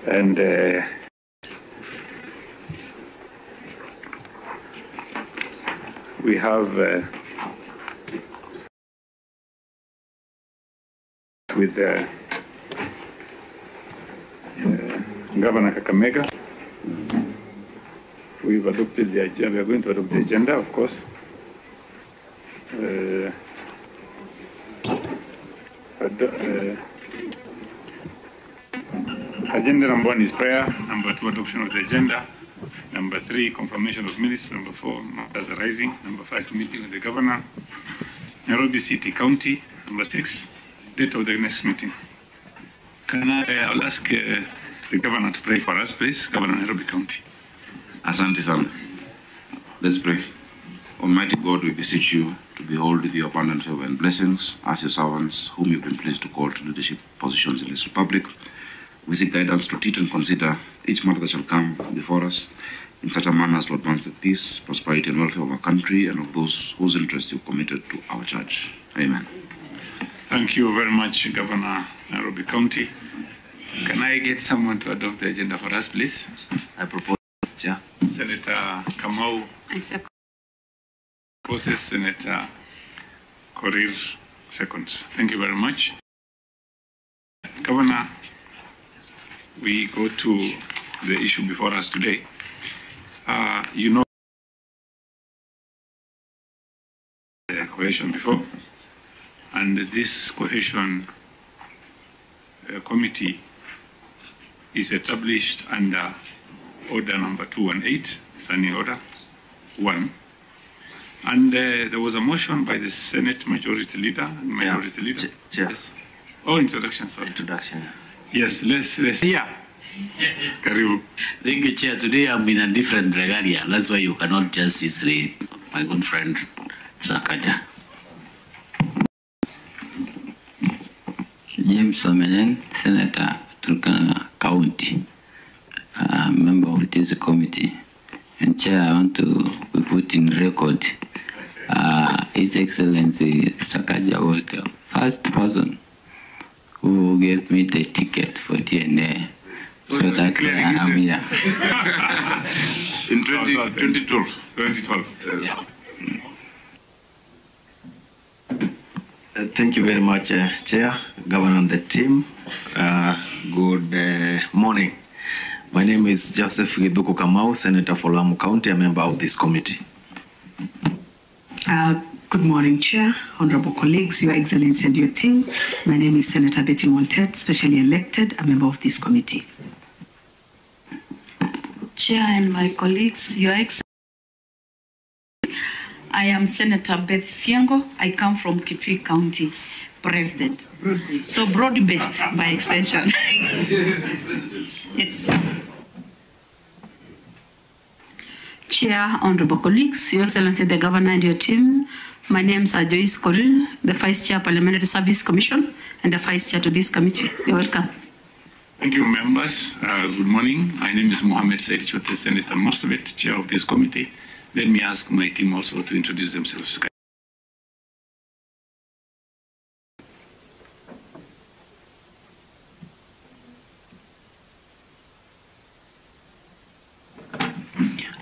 And we have with Governor Kakamega. We've adopted the agenda. We are going to adopt the agenda, of course. Agenda number 1 is prayer. Number 2, adoption of the agenda. Number 3, confirmation of minutes. Number 4, matters arising. Number 5, meeting with the governor. Nairobi City County. Number 6, date of the next meeting. I'll ask the governor to pray for us, please. Governor Nairobi County. Asante sana. Let's pray. Almighty God, we beseech you to behold with your abundant favor and blessings as your servants whom you've been pleased to call to leadership positions in this republic. We seek guidance to teach and consider each matter that shall come before us in such a manner as to advance the peace, prosperity, and welfare of our country and of those whose interests you've committed to our church. Amen. Thank you very much, Governor Nairobi County. Can I get someone to adopt the agenda for us, please? I propose, Chair. Senator Kamau. I second. Process Senator Korir seconds. Thank you very much. Governor, we go to the issue before us today. You know the cohesion before, and this cohesion committee is established under order number 218, standing order 1. And there was a motion by the Senate Majority Leader and Minority Leader. Yes. Oh, introduction, sorry. Introduction. Yes, let's. Yeah. Karibu. Thank you, Chair. Today I'm in a different regalia. That's why you cannot just read my good friend Sakaja. James Omenen, Senator, Turkana County, member of this committee. And Chair, I want to put in record His Excellency Sakaja was the first person who gave me the ticket for TNA. So that I'm here. In 2012. 2012. Yeah. Thank you very much, Chair, Governor, and the team. Good morning. My name is Joseph Giduku Kamau, Senator for Lamu County, a member of this committee. Good morning, Chair, honorable colleagues, Your Excellency and your team. My name is Senator Betty Montet, specially elected, a member of this committee. Chair and my colleagues, Your Excellency, I am Senator Beth Siango. I come from Kitui County, President. So broad-based by extension. It's Chair, honorable colleagues, Your Excellency, the Governor and your team. My name is Joyce Koril, the Vice Chair, Parliamentary Service Commission, and the Vice Chair to this committee. You're welcome. Thank you, members. Good morning. My name is Mohammed Said Chote, Senator Marsabit, Chair of this committee. Let me ask my team also to introduce themselves.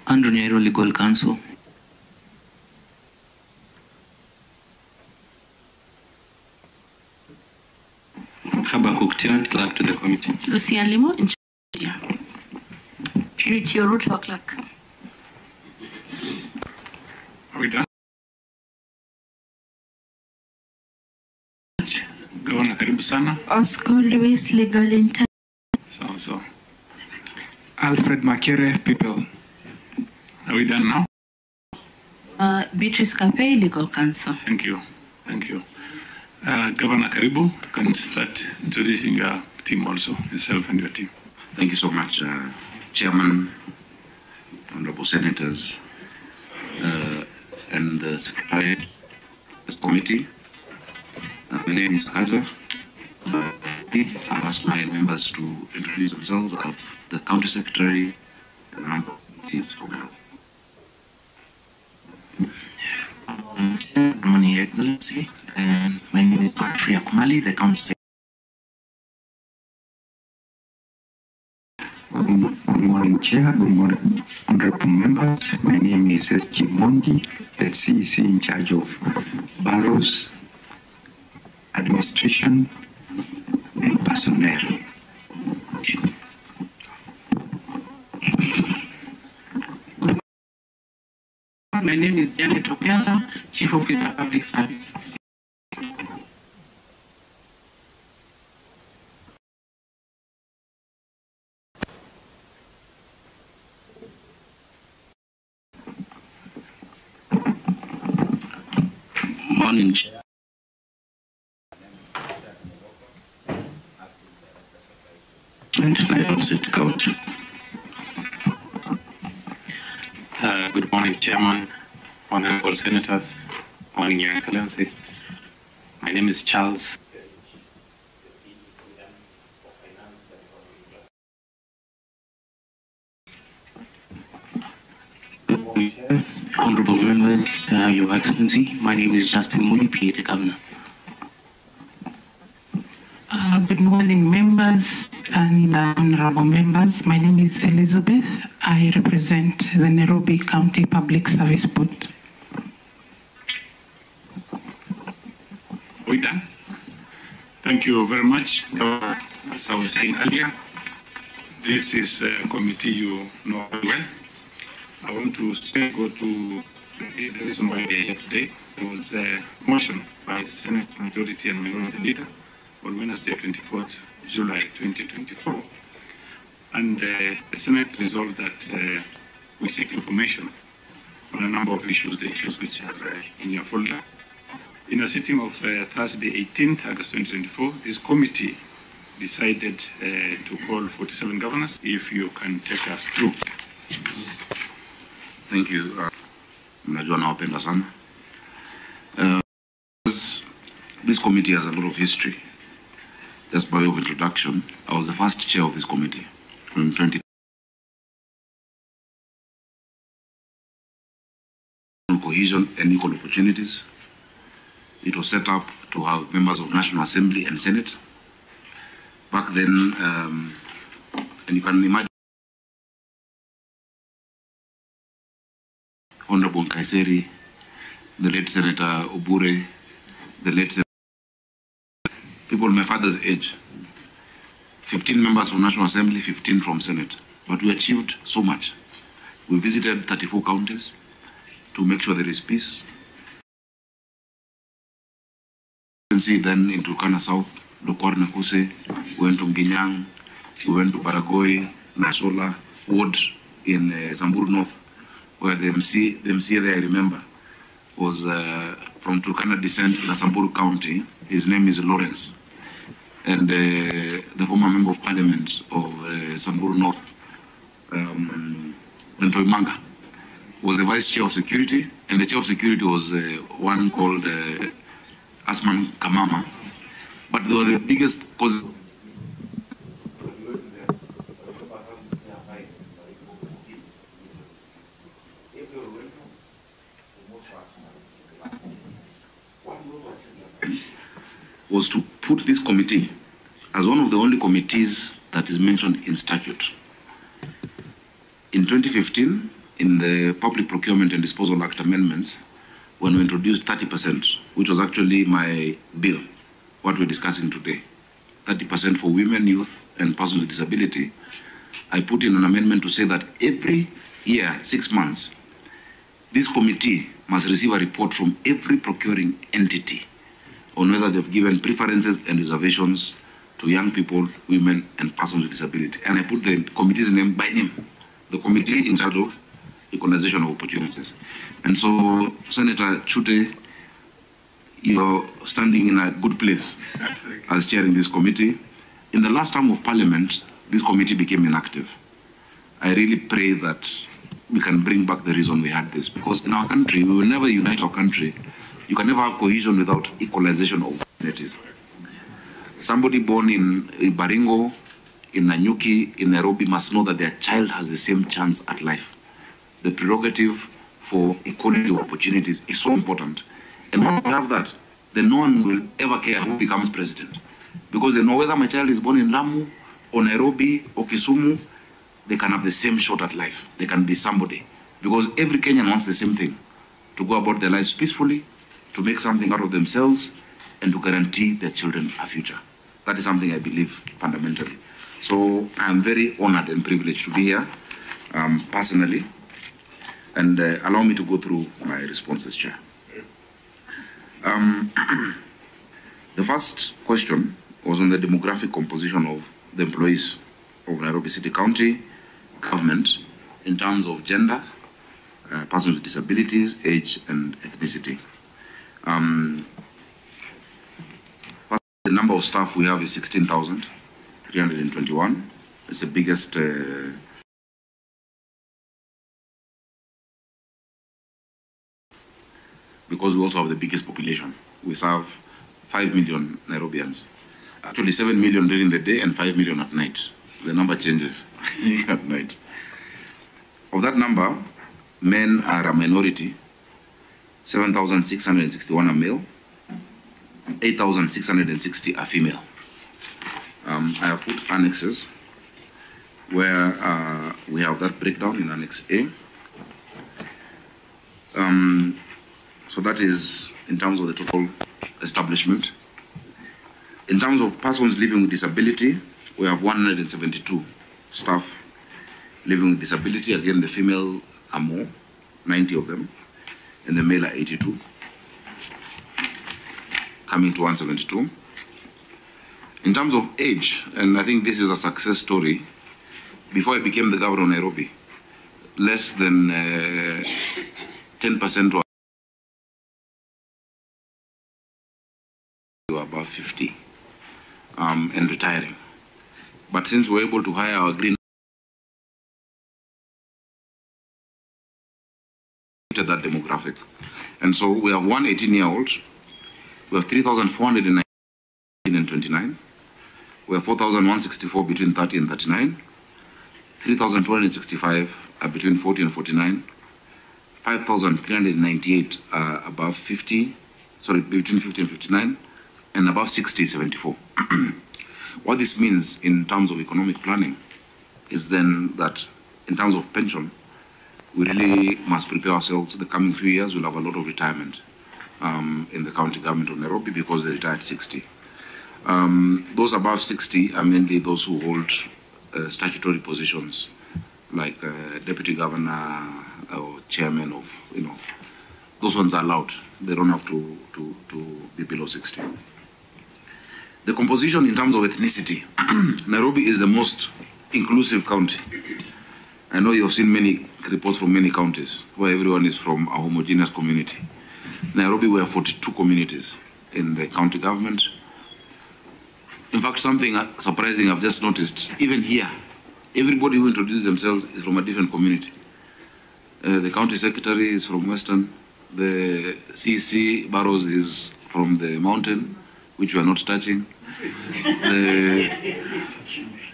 Andrew Nyairo, Legal Counsel. Habakuk Tian, clerk to the committee. Lucian Limo, in charge. Purity Oruto, clerk. Are we done? Governor Karibu Sana. Oscar Luis, legal intern. So. Alfred Makere, people. Are we done now? Beatrice Capey, legal counsel. Thank you. Thank you. Governor Karibu, you can start introducing your team also, yourself and your team. Thank you so much, Chairman, Honorable Senators, and the Secretary of this committee. My name is Sakaja. I ask my members to introduce themselves of the County Secretary and the number of seats for now. Good morning, Your Excellency. And my name is Godfrey Akumali, the County Secretary. Good morning, Chair. Good morning, honorable members. My name is S.G. Mongi, the CEC in charge of boroughs, administration, and personnel. My name is Janet Opiata, Chief Officer Public Service. Morning, Chair. County. Good morning, Chairman, Honorable Senators. Morning, Your Excellency. My name is Charles. Good morning, Chair. Honorable members, Your Excellency. My name is Justin Muli, PA Governor. Good morning, members and honorable members. My name is Elizabeth. I represent the Nairobi County Public Service Board. We done? Thank you very much. As I was saying earlier, this is a committee you know very well. I want to still go to the reason why we are here today. There was a motion by Senate Majority and Minority Leader on Wednesday, 24th July 2024. And the Senate resolved that we seek information on a number of issues, the issues which are in your folder. In a sitting of Thursday, 18th August 2024, this committee decided to call 47 governors. If you can take us through. Thank you. Mnajua nawapenda sana. This committee has a lot of history. Just by way of introduction, I was the first chair of this committee in 20. Cohesion and equal opportunities. It was set up to have members of National Assembly and Senate. Back then, and you can imagine, Honorable Kaiseri, the late Senator Obure, the late Senator, people my father's age, 15 members from National Assembly, 15 from Senate. But we achieved so much. We visited 34 counties to make sure there is peace. You can see then in Turkana South, Lokor Nakuse, we went to Mginyang, we went to Baragoi, Nasola, Ward in Samburu North, where the MC there, I remember, was from Turkana descent in Samburu County. His name is Lawrence. And the former member of parliament of Samburu North, Bentoi Manga, was the vice chair of security, and the chair of security was one called Asman Kamama. But they were the biggest cause. Was to put this committee as one of the only committees that is mentioned in statute. In 2015, in the Public Procurement and Disposal Act amendments, when we introduced 30%, which was actually my bill, what we're discussing today, 30% for women, youth, and persons with disability, I put in an amendment to say that every year, 6 months, this committee must receive a report from every procuring entity on whether they've given preferences and reservations to young people, women, and persons with disability. And I put the committee's name by name, the committee in charge of equalization of opportunities. And so, Senator Chute, you're standing in a good place as chairing this committee. In the last term of Parliament, this committee became inactive. I really pray that we can bring back the reason we had this, because in our country, we will never unite our country. You can never have cohesion without equalization of opportunities. Somebody born in Baringo, in Nanyuki, in Nairobi must know that their child has the same chance at life. The prerogative for equality of opportunities is so important. And when we have that, then no one will ever care who becomes president. Because they know whether my child is born in Lamu, or Nairobi, or Kisumu, they can have the same shot at life. They can be somebody. Because every Kenyan wants the same thing, to go about their lives peacefully, to make something out of themselves, and to guarantee their children a future. That is something I believe fundamentally. So I'm very honored and privileged to be here personally. And allow me to go through my responses, Chair. The first question was on the demographic composition of the employees of Nairobi City County government in terms of gender, persons with disabilities, age, and ethnicity. The number of staff we have is 16,321. It's the biggest because we also have the biggest population. We serve 5 million Nairobians. Actually 7 million during the day and 5 million at night. The number changes at night. Of that number, men are a minority. 7,661 are male. 8,660 are female. I have put annexes where we have that breakdown in Annex A. So that is in terms of the total establishment. In terms of persons living with disability, we have 172 staff living with disability. Again, the female are more, 90 of them, and the male are 82, coming to 172. In terms of age, and I think this is a success story, before I became the governor of Nairobi, less than 10% were above 50 and retiring. But since we're able to hire our green, that demographic. And so we have 1 18-year-old, we have 3,419 and 29, we have 4,164 between 30 and 39, 3,265 are between 40 and 49, 5,398 are above 50, sorry, between 50 and 59, and above 60 is 74. What this means in terms of economic planning is then that in terms of pension, we really must prepare ourselves. The coming few years, we'll have a lot of retirement in the county government of Nairobi because they retire at 60. Those above 60 are mainly those who hold statutory positions like deputy governor or chairman of, those ones are allowed. They don't have to be below 60. The composition in terms of ethnicity, Nairobi is the most inclusive county. I know you've seen many reports from many counties where everyone is from a homogeneous community. Nairobi, we have 42 communities in the county government. In fact, something surprising I've just noticed, even here, everybody who introduces themselves is from a different community. The county secretary is from Western. The CC Barrows is from the mountain, which we are not touching.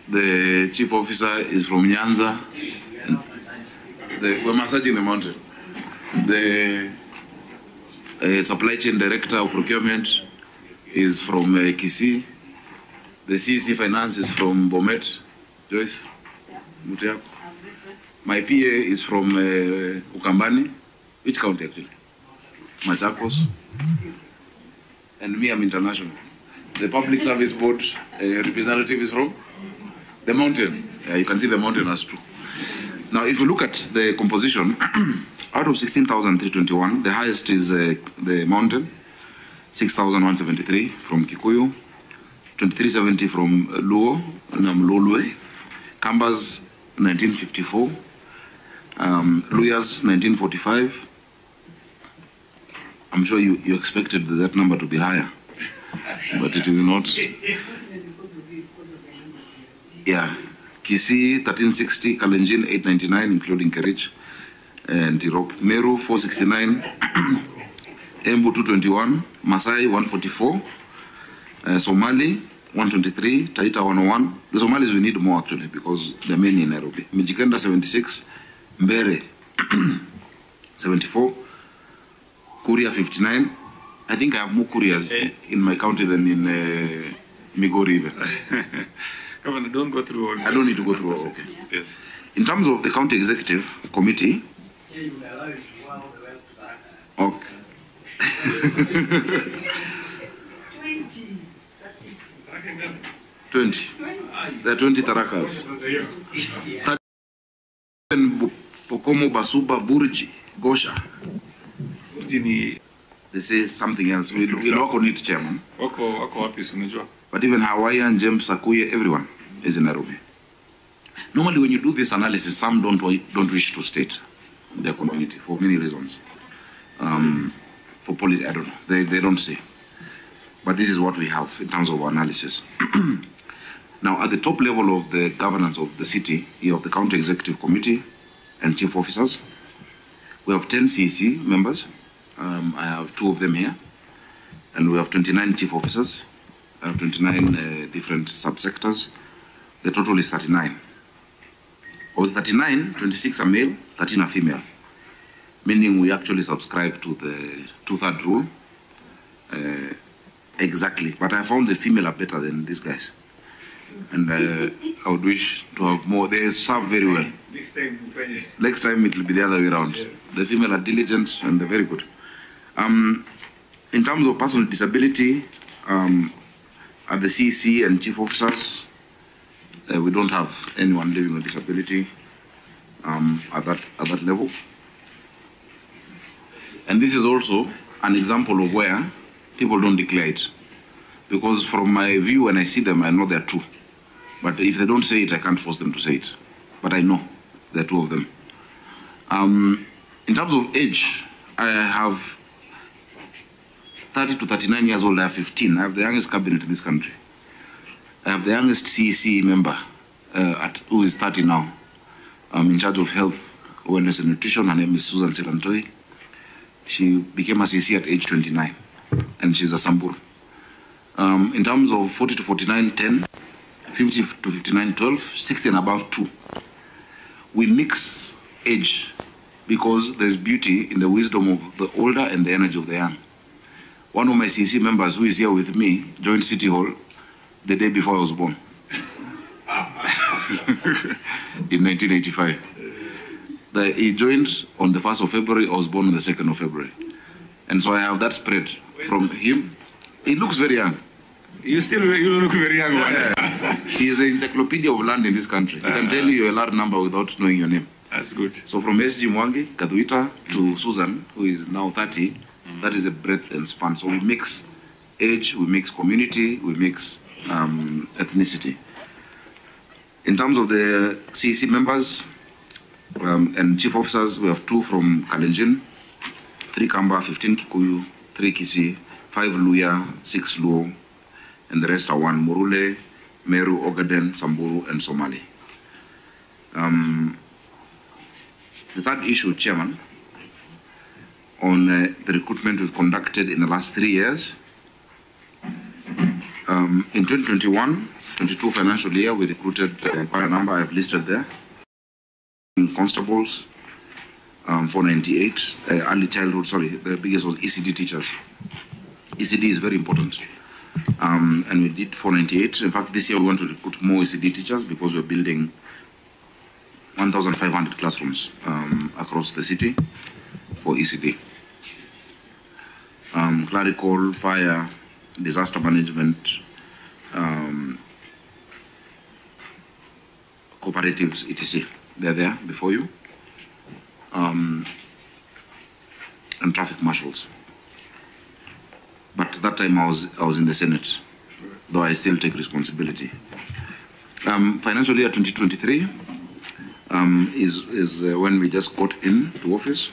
The chief officer is from Nyanza. We're massaging the mountain. The supply chain director of procurement is from Kisii. The CEC finance is from Bomet. Joyce? Yeah. My PA is from Ukambani. Which county actually? Machakos. And me, I'm international. The public service board representative is from the mountain. You can see the mountain as true. Now, if you look at the composition, out of 16,321, the highest is the mountain, 6,173 from Kikuyu, 2,370 from Luo, Namlolwe, Kambas, 1954, Luyas, 1945. I'm sure you expected that number to be higher, but it is not. Yeah. Kisii 1360, Kalenjin 899, including Kerich and Tirop. Meru 469, Embu 221, Masai 144, Somali 123, Taita 101. The Somalis we need more actually because they're many in Nairobi. Mijikenda 76, Mbere 74, Kuria 59. I think I have more Kurias in my county than in Migori even. Governor, don't go through all. I don't need to go through all. Okay. Yes. In terms of the county executive committee, okay. 20. There are 20 Tarakas. Pokomo, Basuba, Burji, Gosha. They say something else. We'll work on it, Chairman. But even Hawaiian, James, Sakuya, everyone is in Nairobi. Normally, when you do this analysis, some don't wish to state their community for many reasons. For politics, I don't know. They don't say. But this is what we have in terms of analysis. Now, at the top level of the governance of the city, you have the County Executive Committee and chief officers. We have 10 CEC members. I have 2 of them here. And we have 29 chief officers. I have 29 different subsectors. The total is 39. Of the 39, 26 are male, 13 are female. Meaning we actually subscribe to the 2/3 rule. Exactly. But I found the female are better than these guys. And I would wish to have more. They serve very well. Next time it will be the other way around. Yes. The female are diligent and they're very good. In terms of personal disability, at the CEC and chief officers, we don't have anyone living with disability at that level. And this is also an example of where people don't declare it. Because from my view, when I see them, I know they're true. But if they don't say it, I can't force them to say it. But I know there are 2 of them. In terms of age, I have 30 to 39 years old. I have 15. I have the youngest cabinet in this country. I have the youngest CEC member, who is 30 now. In charge of health, wellness and nutrition. Her name is Susan Silantoi. She became a CEC at age 29. And she's a Samburu. In terms of 40 to 49, 10. 50 to 59, 12, 60 and above 2. We mix age because there's beauty in the wisdom of the older and the energy of the young. One of my CC members who is here with me joined City Hall the day before I was born. In 1985. He joined on the 1st of February, I was born on the 2nd of February. And so I have that spread from him. He looks very young. You look very young. He is the encyclopedia of land in this country. He can tell you a large number without knowing your name. That's good. So from SG Mwangi, Kaduita to Susan, who is now 30, that is a breadth and span. So we mix age, we mix community, we mix ethnicity. In terms of the CEC members and chief officers, we have 2 from Kalenjin, 3 Kamba, 15 Kikuyu, 3 Kisi, 5 Luya, 6 Luo, and the rest are 1 Murule, Meru, Ogaden, Samburu, and Somali. The third issue, Chairman, on the recruitment we've conducted in the last 3 years. In 2021-22 financial year, we recruited quite a number I've listed there. Constables, 498, early childhood, sorry, the biggest was ECD teachers. ECD is very important. And we did 498. In fact, this year we want to recruit more ECD teachers because we're building 1,500 classrooms across the city for ECD. Clerical, fire, disaster management, cooperatives, etc. They're there before you. And traffic marshals. But that time I was in the Senate, though I still take responsibility. Financial year 2023 is when we just got into office.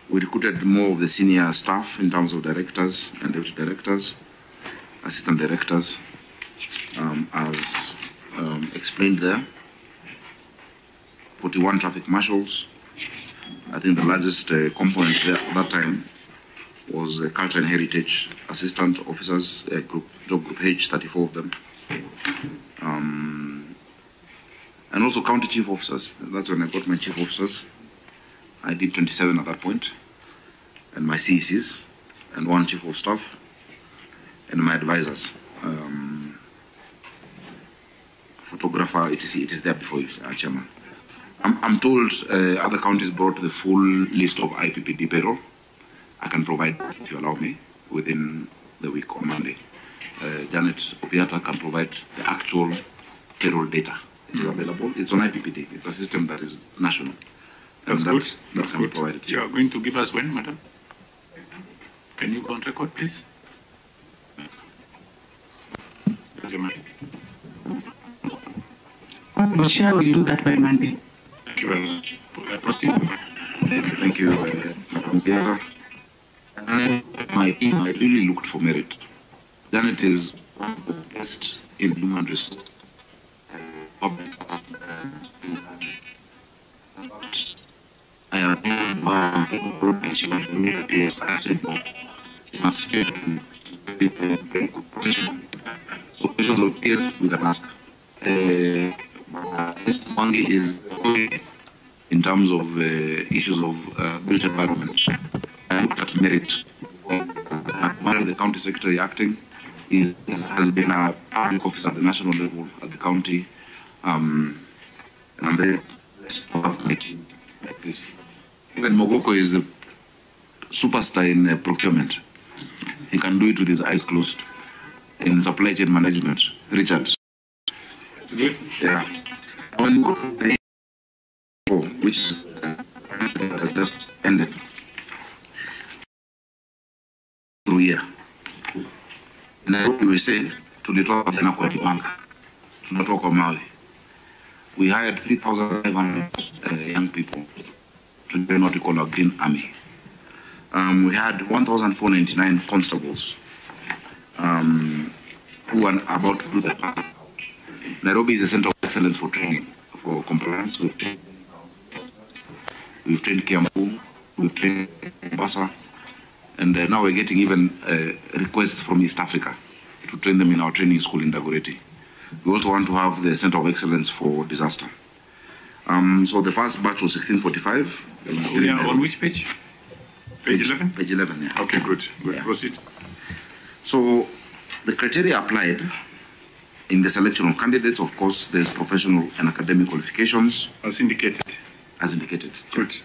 We recruited more of the senior staff in terms of directors and deputy directors, assistant directors, as explained there. 41 traffic marshals. I think the largest component there at that time was culture and heritage assistant officers, job group H, 34 of them. And also county chief officers. That's when I got my chief officers. I did 27 at that point. And my CECs, and 1 chief of staff, and my advisors. photographer, etc. It is there before you, Chairman. I'm told other counties brought the full list of IPPD payroll. I can provide, if you allow me, within the week on Monday. Janet Opiata can provide the actual payroll data. It is available. It's on IPPD. It's a system that is national. That's good. That's good. Provided. You are going to give us when, madam? Can you go on record, please? Chair will do that by Monday. Thank you very much. Proceed. Thank you, Madam Chair. My team, I really looked for merit. Janet is one of the best in human resources. I have so questions of peers we can ask. This one is in terms of issues of built environment. I looked at merit. While the county secretary acting has been a public officer at the national level at the county, and I'm very blessed to have my team like this. Even Mogoko is a superstar in procurement. He can do it with his eyes closed. In supply chain management, Richard. It's good. Yeah. Which is has just ended through here. And we say to the top of the Nakwa Maui. We hired 3,500 young people to join what we call our Green Army. We had 1,499 constables who are about to do the pass. Nairobi is a center of excellence for training, for compliance. We've trained Kiambu, we've trained Mombasa, and now we're getting even requests from East Africa to train them in our training school in Dagoretti. We also want to have the center of excellence for disaster. So the first batch was 1645. Yeah, on which page? Page 11? Page 11, yeah. Okay, good. Good. Yeah. Proceed. So the criteria applied in the selection of candidates, of course, there's professional and academic qualifications. As indicated. As indicated. Good.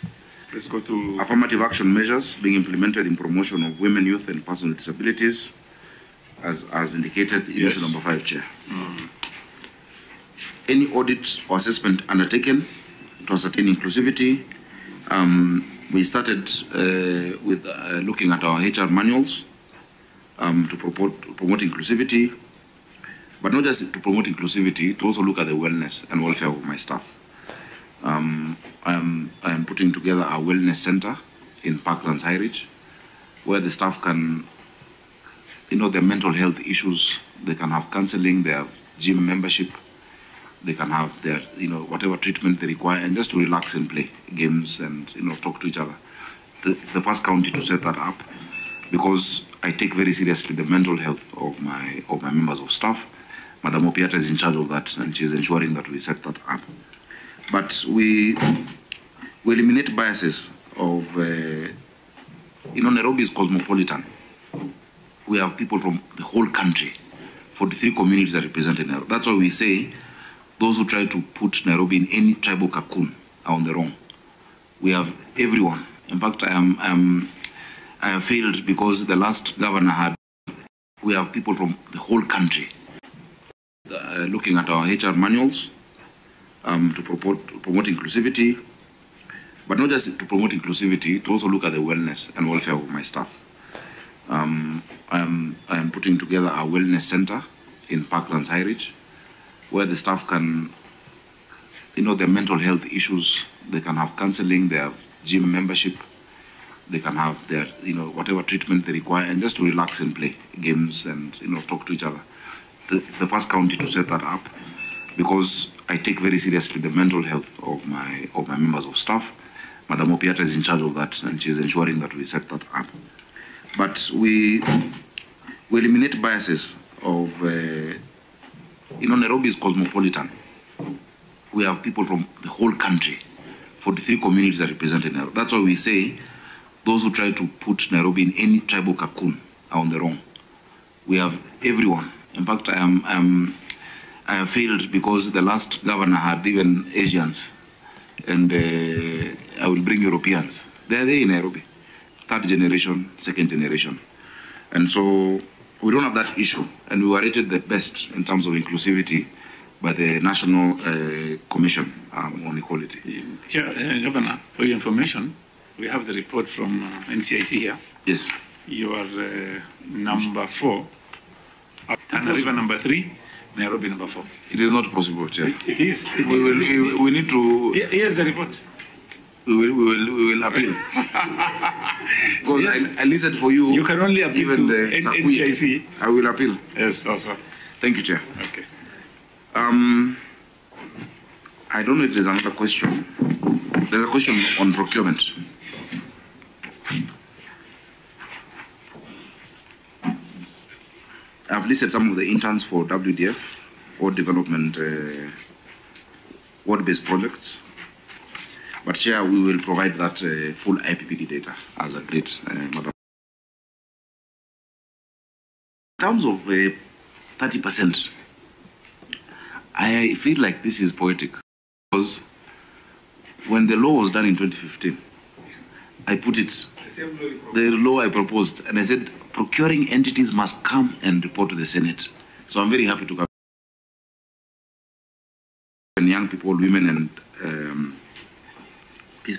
Let's go to affirmative action measures being implemented in promotion of women, youth, and personal disabilities, as indicated in issue number 5, Chair. Any audit or assessment undertaken to ascertain inclusivity. We started with looking at our HR manuals to promote inclusivity, but not just to promote inclusivity, to also look at the wellness and welfare of my staff. I am putting together a wellness center in Parklands High Ridge, where the staff can, their mental health issues, they can have counseling, they have gym membership, they can have their, whatever treatment they require, and just to relax and play games and, talk to each other. It's the first county to set that up, because I take very seriously the mental health of my members of staff. Madam Opiata is in charge of that, and she's ensuring that we set that up. But we eliminate biases of, Nairobi is cosmopolitan. We have people from the whole country. 43 communities are represented in Nairobi. That's why we say those who try to put Nairobi in any tribal cocoon are on the wrong. We have everyone. In fact, I have failed because the last governor had, we have people from the whole country. Looking at our HR manuals to promote inclusivity, but not just to promote inclusivity, to also look at the wellness and welfare of my staff. I am putting together a wellness center in Parklands High Ridge, where the staff can, their mental health issues, they can have counseling, they have gym membership, they can have their, whatever treatment they require, and just to relax and play games and, talk to each other. It's the first county to set that up, because I take very seriously the mental health of my members of staff. Madam Opiata is in charge of that, and she's ensuring that we set that up. But we eliminate biases of, Nairobi is cosmopolitan. We have people from the whole country. 43 communities are represented in Nairobi. That's why we say those who try to put Nairobi in any tribal cocoon are on the wrong. We have everyone. In fact, I I have failed because the last governor had even Asians, and I will bring Europeans. They are there in Nairobi, third generation, second generation. And so we don't have that issue, and we were rated the best in terms of inclusivity by the National Commission on Equality. Governor, for your information, we have the report from NCIC here. Yes. You are number 4, Tana River number 3, Nairobi number 4. It is not possible, Chair. It is. We need to. Here's the report. We will appeal. Because yes. I listened for you. You can only appeal even to the NCIC. I will appeal. Yes, also. Thank you, Chair. Okay. I don't know if there's another question. There's a question on procurement. I've listed some of the interns for WDF, or development, ward-based projects. But Chair, we will provide that full IPPD data as a great Madam. In terms of 30%, I feel like this is poetic, because when the law was done in 2015, I put it, the law I proposed, and I said procuring entities must come and report to the Senate. So I'm very happy to come. And young people, women, and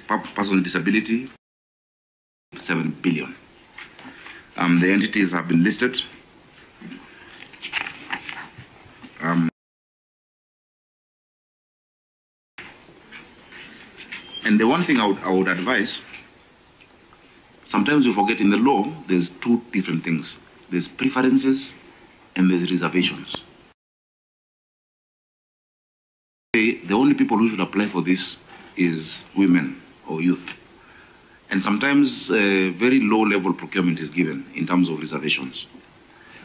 persons with disability, 7 billion. The entities have been listed. And the one thing I would advise, sometimes you forget in the law, there's two different things. There's preferences and there's reservations. The only people who should apply for this is women or youth. And sometimes very low-level procurement is given in terms of reservations.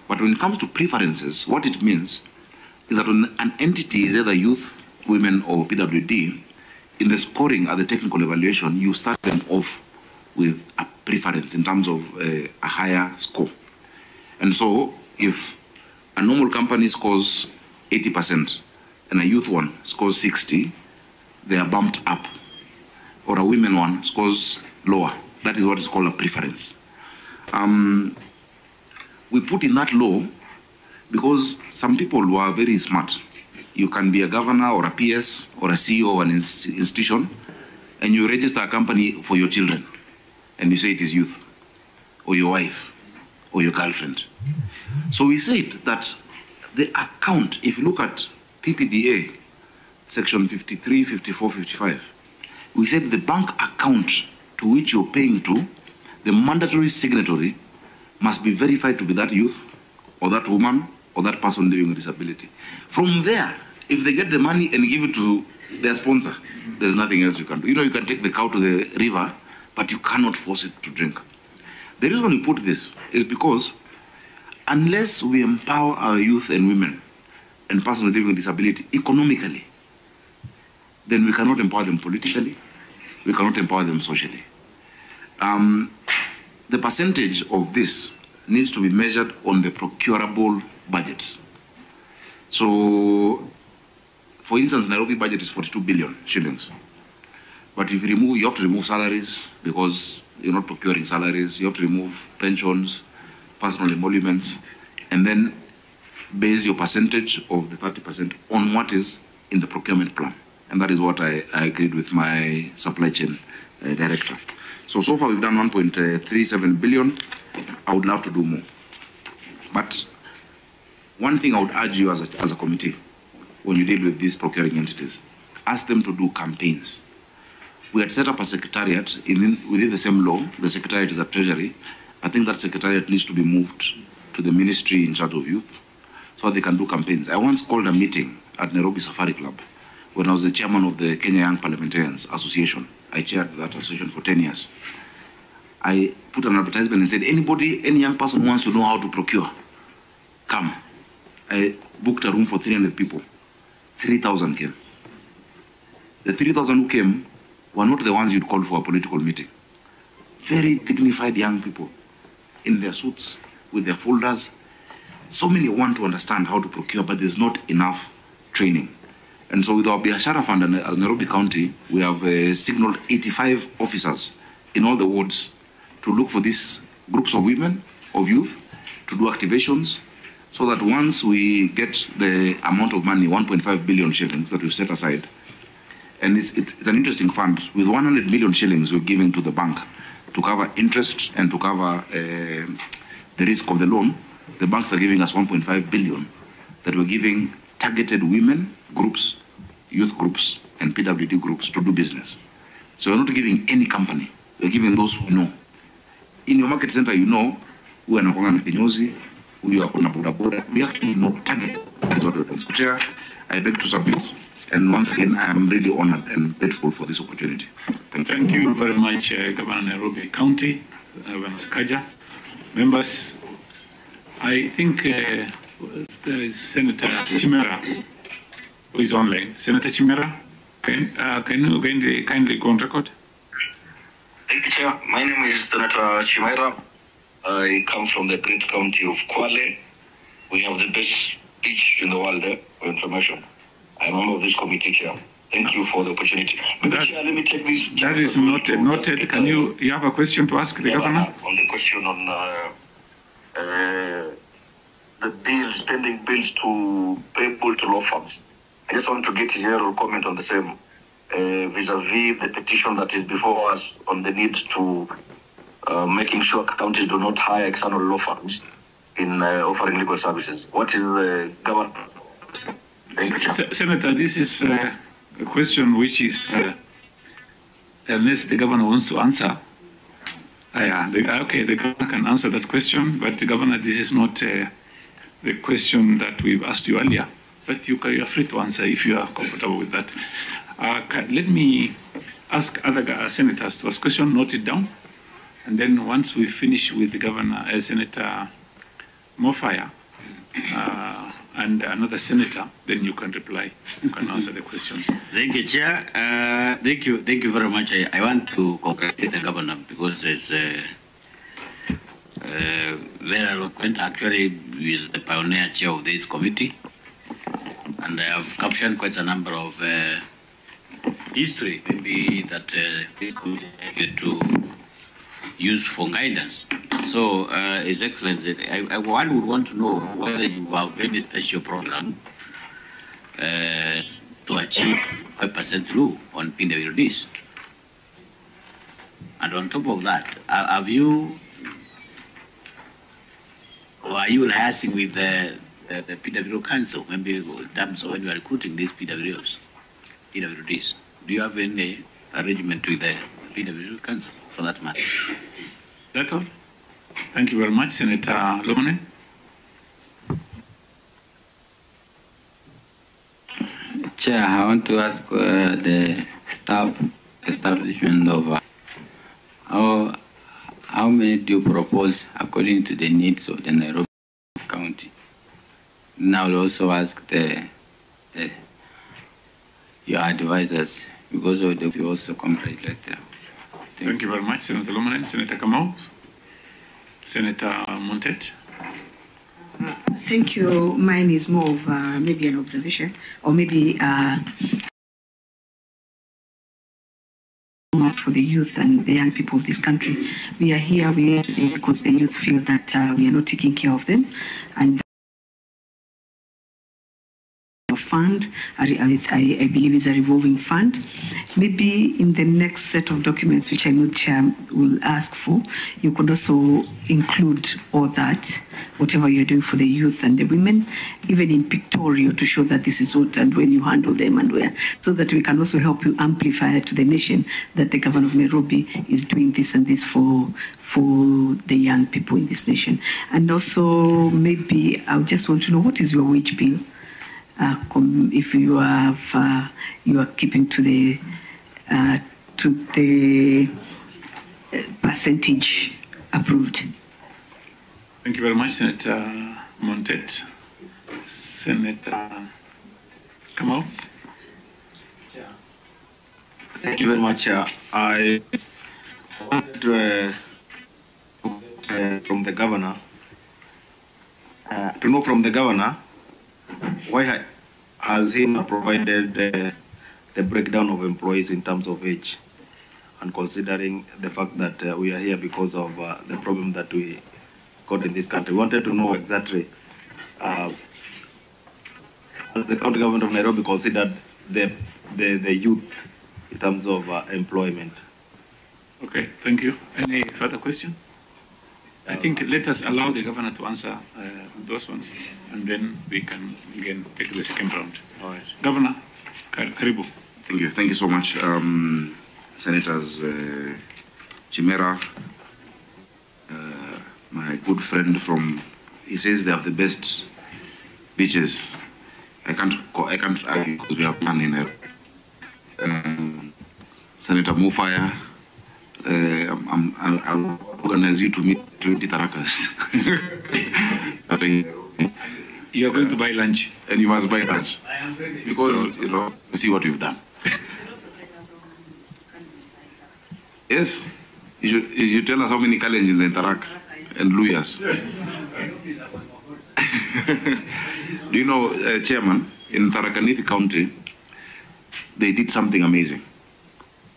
But when it comes to preferences, what it means is that when an entity is either youth, women, or PWD, in the scoring at the technical evaluation, you start them off with a preference in terms of a higher score. And so if a normal company scores 80% and a youth one scores 60, they are bumped up. Or a women one scores lower. That is what is called a preference. We put in that law because some people were very smart. You can be a governor or a PS or a CEO of an institution, and you register a company for your children, and you say it is youth, or your wife, or your girlfriend. So we said that the account, if you look at PPDA, section 53, 54, 55, we said the bank account to which you're paying to, the mandatory signatory must be verified to be that youth, or that woman, or that person living with disability. From there, if they get the money and give it to their sponsor, there's nothing else you can do. You know, you can take the cow to the river, but you cannot force it to drink. The reason we put this is because unless we empower our youth and women and persons living with disability economically, then we cannot empower them politically, we cannot empower them socially. The percentage of this needs to be measured on the procurable budgets. So, for instance, Nairobi budget is 42 billion shillings. But if you have to remove salaries because you're not procuring salaries, you have to remove pensions, personal emoluments, and then base your percentage of the 30% on what is in the procurement plan. And that is what I agreed with my supply chain director. So far we've done 1.37 billion. I would love to do more. But one thing I would urge you as a committee, when you deal with these procuring entities, ask them to do campaigns. We had set up a secretariat within the same law. The secretariat is at Treasury. I think that secretariat needs to be moved to the ministry in charge of youth so they can do campaigns. I once called a meeting at Nairobi Safari Club when I was the chairman of the Kenya Young Parliamentarians Association. I chaired that association for 10 years. I put an advertisement and said, any young person who wants to know how to procure, come. I booked a room for 300 people. 3,000 came. The 3,000 who came were not the ones you'd call for a political meeting. Very dignified young people in their suits with their folders. So many want to understand how to procure, but there's not enough training. And so with our Biashara Fund and as Nairobi County, we have signaled 85 officers in all the wards to look for these groups of women, of youth, to do activations, so that once we get the amount of money, 1.5 billion shillings that we've set aside, and it's an interesting fund, with 100 million shillings we're giving to the bank to cover interest and to cover the risk of the loan. The banks are giving us 1.5 billion that we're giving targeted women groups, youth groups, and PWD groups to do business. So we're not giving any company, we're giving those who know. In your market center, you know, who are na kinyozi, who are na boda boda. We actually know target. So, Chair, I beg to submit. And once again, I am really honored and grateful for this opportunity. Thank you very much, Governor Nairobi County, Governor Sakaja. Members, I think there is Senator Chimera who is online. Senator Chimera, can you kindly go on record? Thank you, Chair. My name is Senator Chimera. I come from the great county of Kwale. We have the best beach in the world for information. I'm a member of this committee, Chair. Thank you for the opportunity. Chair, let me take this. That is noted. Can you have a question to ask the Governor? On the question on the bills, pending bills to payable to law firms. I just want to get his general comment on the same, vis-a-vis the petition that is before us on the need to making sure counties do not hire external law firms in offering legal services. What is the government? Thank you, Senator, this is a question which is, unless the Governor wants to answer, okay, the Governor can answer that question, but the Governor, this is not the question that we've asked you earlier, but you are free to answer if you are comfortable with that. Let me ask other senators to ask questions, note it down, and then once we finish with the Governor, Senator Mofaya, and another senator, then you can reply, you can answer the questions. Thank you, Chair. Thank you very much. I want to congratulate the Governor because it's very eloquent. Actually, he is the pioneer chair of this committee, and I have captured quite a number of history, maybe that this committee needed to use for guidance. So, His Excellency, one would want to know whether you have any special program to achieve 5% rule on PWDs. And on top of that, have you, or are you liaising with the PWD Council, maybe in terms of when you are recruiting these PWDs? Do you have any arrangement with the PWD Council for that matter? That's all. Thank you very much, Senator Lomanen. Chair, I want to ask the staff establishment of how many do you propose according to the needs of the Nairobi County? And I will also ask your advisors, because of the you also congratulate them. Thank you very much, Senator Lomanen. Senator Kamau. Senator Montet. Thank you. Mine is more of maybe an observation, or maybe for the youth and the young people of this country. We are here today because the youth feel that we are not taking care of them, and fund, I believe is a revolving fund. Maybe in the next set of documents, which I know Chair will ask for, you could also include all that, whatever you're doing for the youth and the women, even in pictorial, to show that this is what and when you handle them and where, so that we can also help you amplify to the nation that the Governor of Nairobi is doing this and this for the young people in this nation. And also, maybe I just want to know, what is your wage bill? If you have, you are keeping to the percentage approved. Thank you very much, Senator Montet. Senator Kamau. Thank you very much. I wanted from the Governor to know from the Governor why has he provided the breakdown of employees in terms of age? And considering the fact that we are here because of the problem that we got in this country, we wanted to know exactly has the county government of Nairobi considered the youth in terms of employment. Okay, thank you. Any further question? I think let us allow the governor to answer those ones, and then we can again take the second round. All right. Governor, karibu. Thank you so much, Senators Chimera, my good friend from. He says they have the best beaches. I can't argue because we have one in it. Senator Mufaya, I'll organize you to meet 20 Tarakas. You are going to buy lunch. And you must buy lunch. Because, you see what you've done. Yes. You should tell us how many challenges in Tarak and Luyas. Do you know, Chairman, in Tharaka-Nithi County, they did something amazing.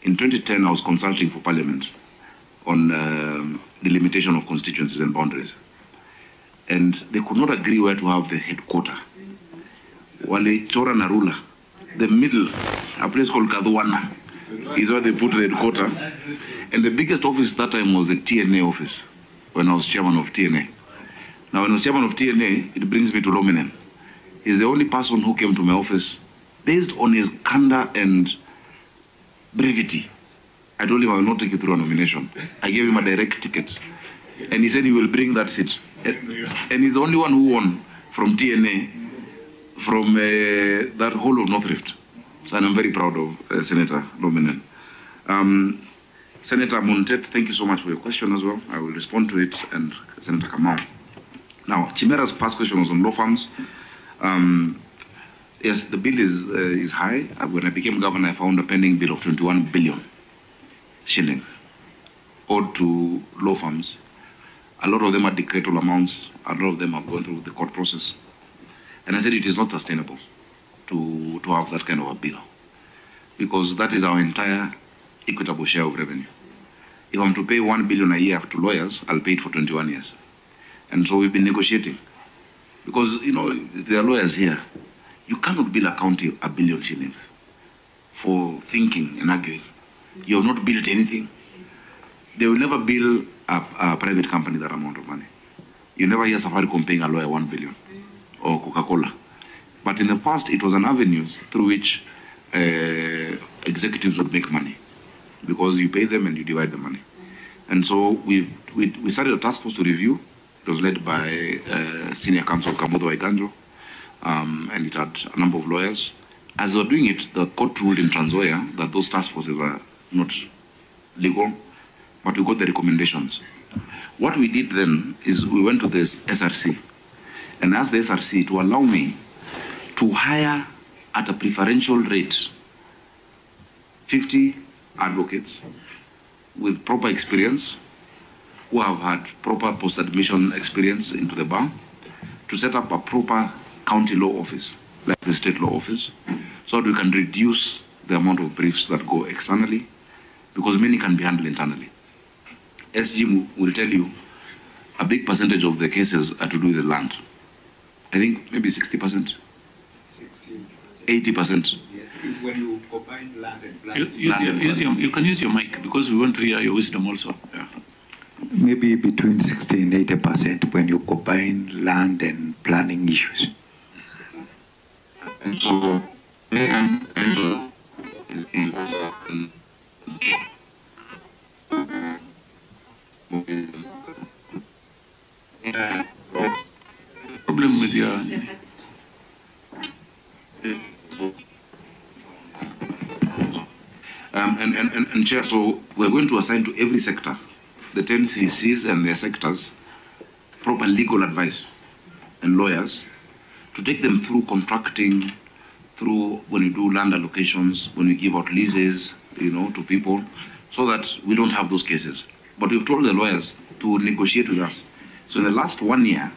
In 2010, I was consulting for Parliament on the limitation of constituencies and boundaries. And they could not agree where to have the headquarter. Wale Chora Narula, the middle, a place called Kadhuana, is where they put the headquarter. And the biggest office that time was the TNA office, when I was chairman of TNA. Now, when I was chairman of TNA, it brings me to Lominen. He's the only person who came to my office based on his candor and brevity. I told him I will not take you through a nomination. I gave him a direct ticket. And he said he will bring that seat. And he's the only one who won from TNA, from that whole of North Rift. So I'm very proud of Senator Lominen. Senator Montet, thank you so much for your question as well. I will respond to it, and Senator Kamau. Now, Chimera's first question was on law firms. Yes, the bill is high. When I became governor, I found a pending bill of 21 billion shillings owed to law firms. A lot of them are decretable amounts. A lot of them have gone through the court process. And I said it is not sustainable to have that kind of a bill, because that is our entire equitable share of revenue. If I'm to pay 1 billion a year to lawyers, I'll pay it for 21 years. And so we've been negotiating. Because, there are lawyers here. You cannot bill a county 1 billion shillings for thinking and arguing. You have not built anything. They will never bill a private company that amount of money. You never hear Safaricom paying a lawyer 1 billion or Coca-Cola. But in the past, it was an avenue through which executives would make money, because you pay them and you divide the money. And so we started a task force to review. It was led by Senior Counsel Kamodo Waiganjo, and it had a number of lawyers. As they were doing it, the court ruled in Trans Nzoia that those task forces are not legal, but we got the recommendations. What we did then is we went to the SRC and asked the SRC to allow me to hire at a preferential rate 50 advocates with proper experience, who have had proper post-admission experience into the bar, to set up a proper county law office, like the state law office, so that we can reduce the amount of briefs that go externally, because many can be handled internally. SG will tell you a big percentage of the cases are to do with the land. I think maybe 60%, 80%. When you combine land and land. You can use your mic, because we want to hear your wisdom also. Yeah. Maybe between 60 and 80% when you combine land and planning issues. And so, problem with your... And Chair, so we're going to assign to every sector, the 10 CCs and their sectors, proper legal advice and lawyers to take them through contracting, through when we do land allocations, when we give out leases, to people, so that we don't have those cases. But we've told the lawyers to negotiate with us. So in the last 1 year,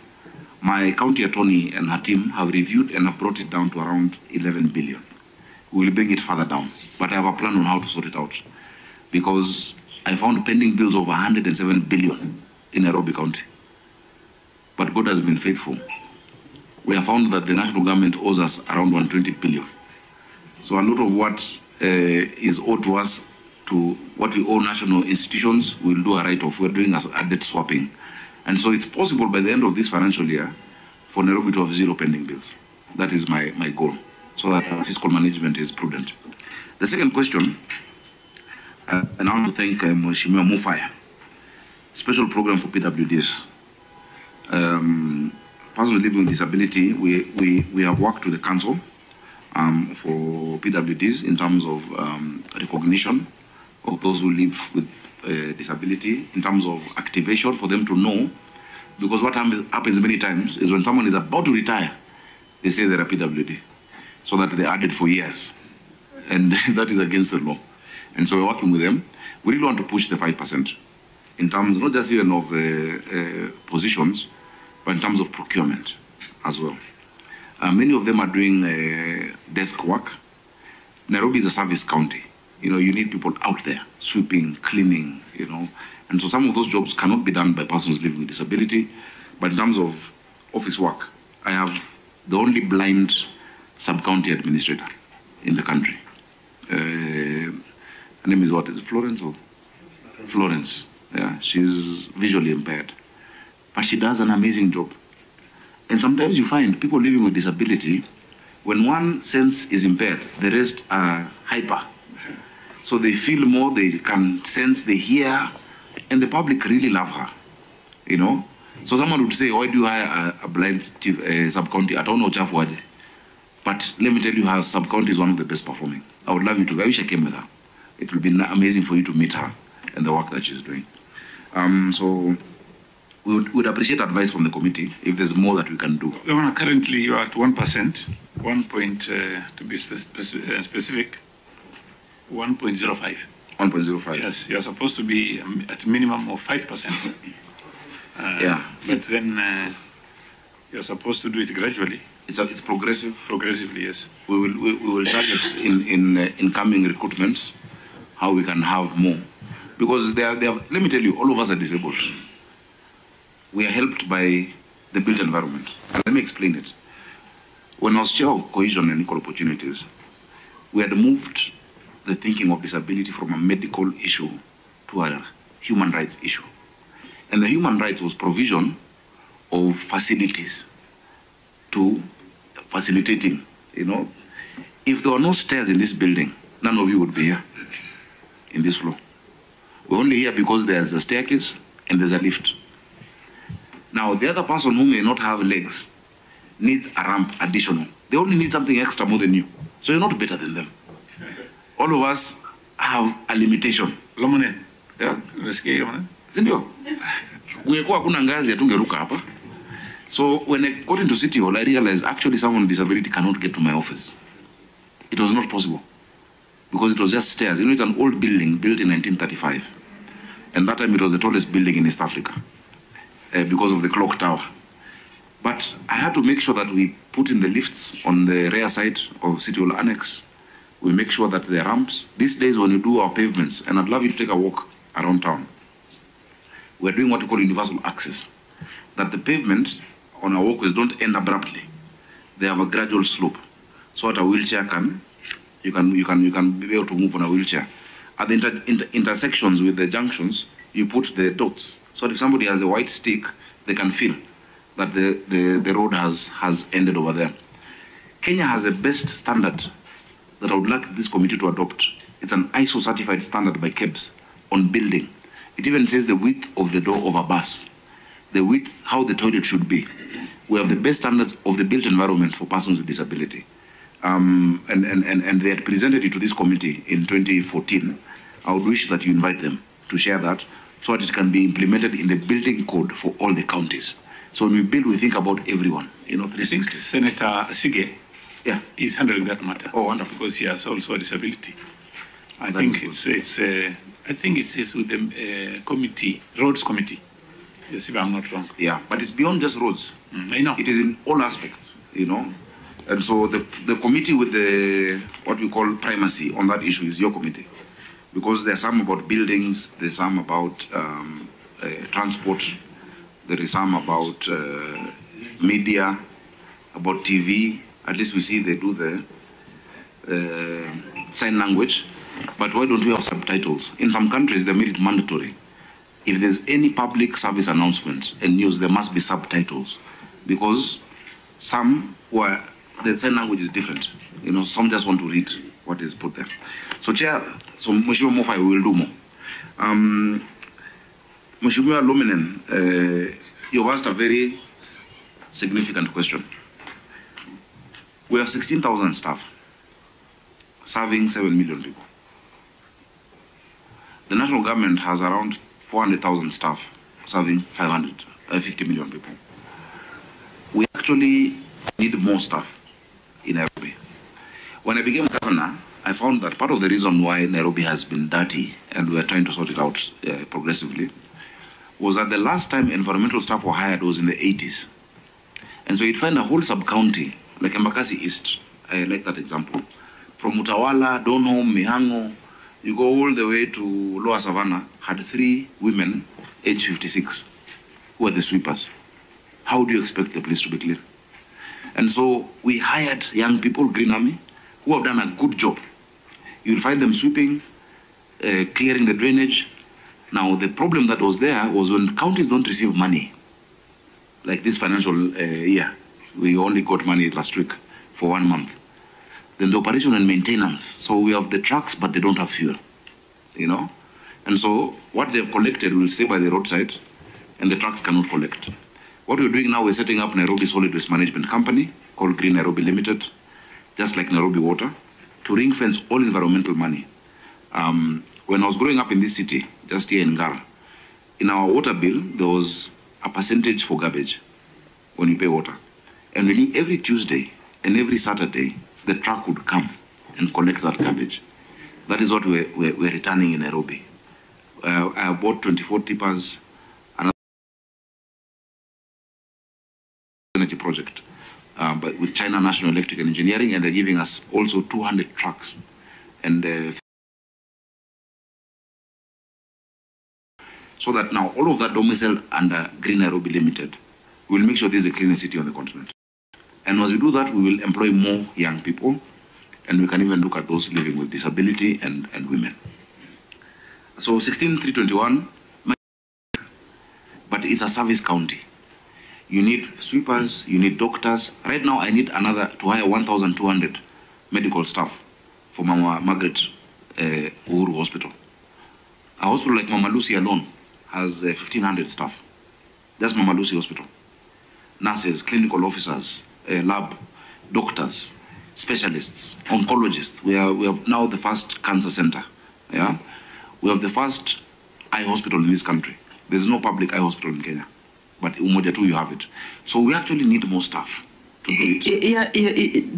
My county attorney and her team have reviewed and have brought it down to around 11 billion. We will bring it further down, but I have a plan on how to sort it out, because I found pending bills over 107 billion in Nairobi County. But God has been faithful. We have found that the national government owes us around 120 billion. So a lot of what is owed to us, to what we owe national institutions, we'll do a write-off. We're doing a debt swapping. And so it's possible by the end of this financial year for Nairobi to have 0 pending bills. That is my goal, so that our fiscal management is prudent. The second question, and I want to thank Mheshimiwa Mufaya, special program for PWDs. Persons living with disability, we have worked with the council for PWDs in terms of recognition of those who live with disability, in terms of activation for them to know, because what happens many times is when someone is about to retire, they say they're a PWD, so that they added for years, and that is against the law. And so we're working with them. We really want to push the 5% in terms not just even of positions, but in terms of procurement as well. Many of them are doing desk work. Nairobi is a service county. You know, you need people out there, sweeping, cleaning, you know. And so some of those jobs cannot be done by persons living with disability. But in terms of office work, I have the only blind sub-county administrator in the country. Her name is what? Is it Florence or? Florence. Yeah, she's visually impaired. But she does an amazing job. And sometimes you find people living with disability, when one sense is impaired, the rest are hyper. So they feel more, they can sense, they hear, and the public really love her, you know. So someone would say, why do you hire a blind sub-county? I don't know Chafuaje. But let me tell you how sub-county is one of the best performing. I would love you to, I wish I came with her. It would be amazing for you to meet her and the work that she's doing. So we would appreciate advice from the committee if there's more that we can do. Currently you are at 1%, 1 point, to be specific, 1.05. 1.05. Yes, you are supposed to be at minimum of 5%. Yeah. But then you're supposed to do it gradually. It's progressive. Progressively, yes. We will target in coming recruitments how we can have more, because they are, let me tell you, all of us are disabled. We are helped by the built environment. And let me explain it. When I was chair of Cohesion and Equal Opportunities, we had moved the thinking of disability from a medical issue to a human rights issue. And the human rights was provision of facilities to facilitating, you know. If there were no stairs in this building, none of you would be here in this floor. We're only here because there's a staircase and there's a lift. Now, the other person who may not have legs needs a ramp additional. They only need something extra more than you. So you're not better than them. All of us have a limitation. Yeah. So when I got into City Hall, I realized actually someone with disability cannot get to my office. It was not possible because it was just stairs. You know, it's an old building built in 1935. And that time it was the tallest building in East Africa because of the clock tower. But I had to make sure that we put in the lifts on the rear side of City Hall Annex. We make sure that there are ramps. These days when we do our pavements, and I'd love you to take a walk around town, we're doing what we call universal access. That the pavement on our walkways don't end abruptly. They have a gradual slope. So that a wheelchair you can be able to move on a wheelchair. At the intersections with the junctions, you put the dots. So that if somebody has a white stick, they can feel that the road has ended over there. Kenya has the best standard that I would like this committee to adopt. It's an ISO certified standard by KEBS on building. It even says the width of the door of a bus, the width, how the toilet should be. We have the best standards of the built environment for persons with disability. And they had presented it to this committee in 2014. I would wish that you invite them to share that so that it can be implemented in the building code for all the counties. So when we build, we think about everyone, you know, 360. Senator Sige is handling that matter. Oh, wonderful. Because he has also a disability. I think it's with the committee, roads committee. Yes, if I'm not wrong. Yeah, but it's beyond just roads. I know. It is in all aspects, you know. And so the committee with the, what we call primacy on that issue is your committee. Because there's some about buildings, there's some about transport, there is some about media, about TV. At least we see they do the sign language. But why don't we have subtitles? In some countries, they made it mandatory. If there's any public service announcement and news, there must be subtitles. Because some where the sign language is different. You know, some just want to read what is put there. So, Chair, so Mheshimiwa Mofai, we will do more. Mheshimiwa Lominen, you've asked a very significant question. We have 16,000 staff serving 7 million people. The national government has around 400,000 staff serving 50 million people. We actually need more staff in Nairobi. When I became governor, I found that part of the reason why Nairobi has been dirty, and we are trying to sort it out progressively, was that the last time environmental staff were hired was in the 80s. And so you'd find a whole sub-county, like Embakasi East, I like that example. From Utawala, Donholm, Mihango, you go all the way to Lower Savannah, had 3 women, age 56, who were the sweepers. How do you expect the place to be clean? And so we hired young people, Green Army, who have done a good job. You'll find them sweeping, clearing the drainage. Now, the problem that was there was when counties don't receive money, like this financial year, we only got money last week for 1 month. Then the operation and maintenance. So we have the trucks, but they don't have fuel, you know? And so what they've collected will stay by the roadside, and the trucks cannot collect. What we're doing now, we're setting up Nairobi Solid Waste Management Company called Green Nairobi Limited, just like Nairobi Water, to ring fence all environmental money. When I was growing up in this city, just here in Ngara, in our water bill, there was a percentage for garbage when you pay water. And we knew every Tuesday and every Saturday, the truck would come and collect that garbage. That is what we're returning in Nairobi. I bought 24 tippers, another energy project, but with China National Electric and Engineering, and they're giving us also 200 trucks. And so that now all of that domiciled under Green Nairobi Limited will make sure this is the cleanest city on the continent. And as we do that, we will employ more young people, and we can even look at those living with disability and women. So 16,321, but it's a service county. You need sweepers, you need doctors. Right now, I need to hire 1,200 medical staff for Mama Margaret Uhuru Hospital. A hospital like Mama Lucy alone has 1,500 staff. That's Mama Lucy Hospital. Nurses, clinical officers, lab, doctors, specialists, oncologists. We have now the first cancer center. Yeah, we have the first eye hospital in this country. There's no public eye hospital in Kenya, but Umoja too, you have it. So we actually need more staff to do it. Yeah,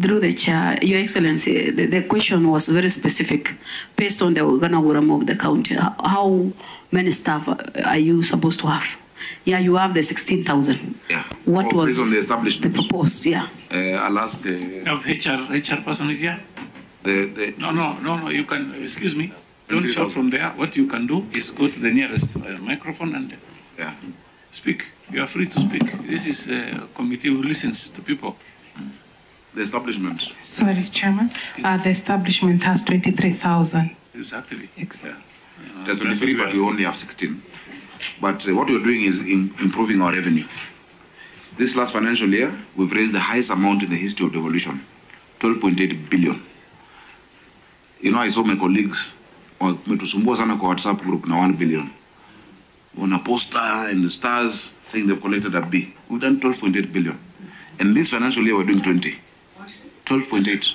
through the chair, Your Excellency, the question was very specific, based on the organogram of the county. How many staff are you supposed to have? Yeah, you have the 16,000. Yeah. What was based on the establishment? The proposed? Yeah. I'll ask. HR person is here. No. You can excuse me. Don't shout from there. What you can do is go to the nearest microphone and speak. You are free to speak. This is a committee who listens to people. The establishment. Sorry, Chairman. The establishment has 23,000. Exactly. There's 23, but we only have 16. But what we're doing is improving our revenue. This last financial year, we've raised the highest amount in the history of devolution, 12.8 billion. You know, I saw my colleagues, wametusumbua sana kwa WhatsApp group na 1 billion. On a poster and the stars saying they've collected a B. We've done 12.8 billion. And this financial year, we're doing 12.8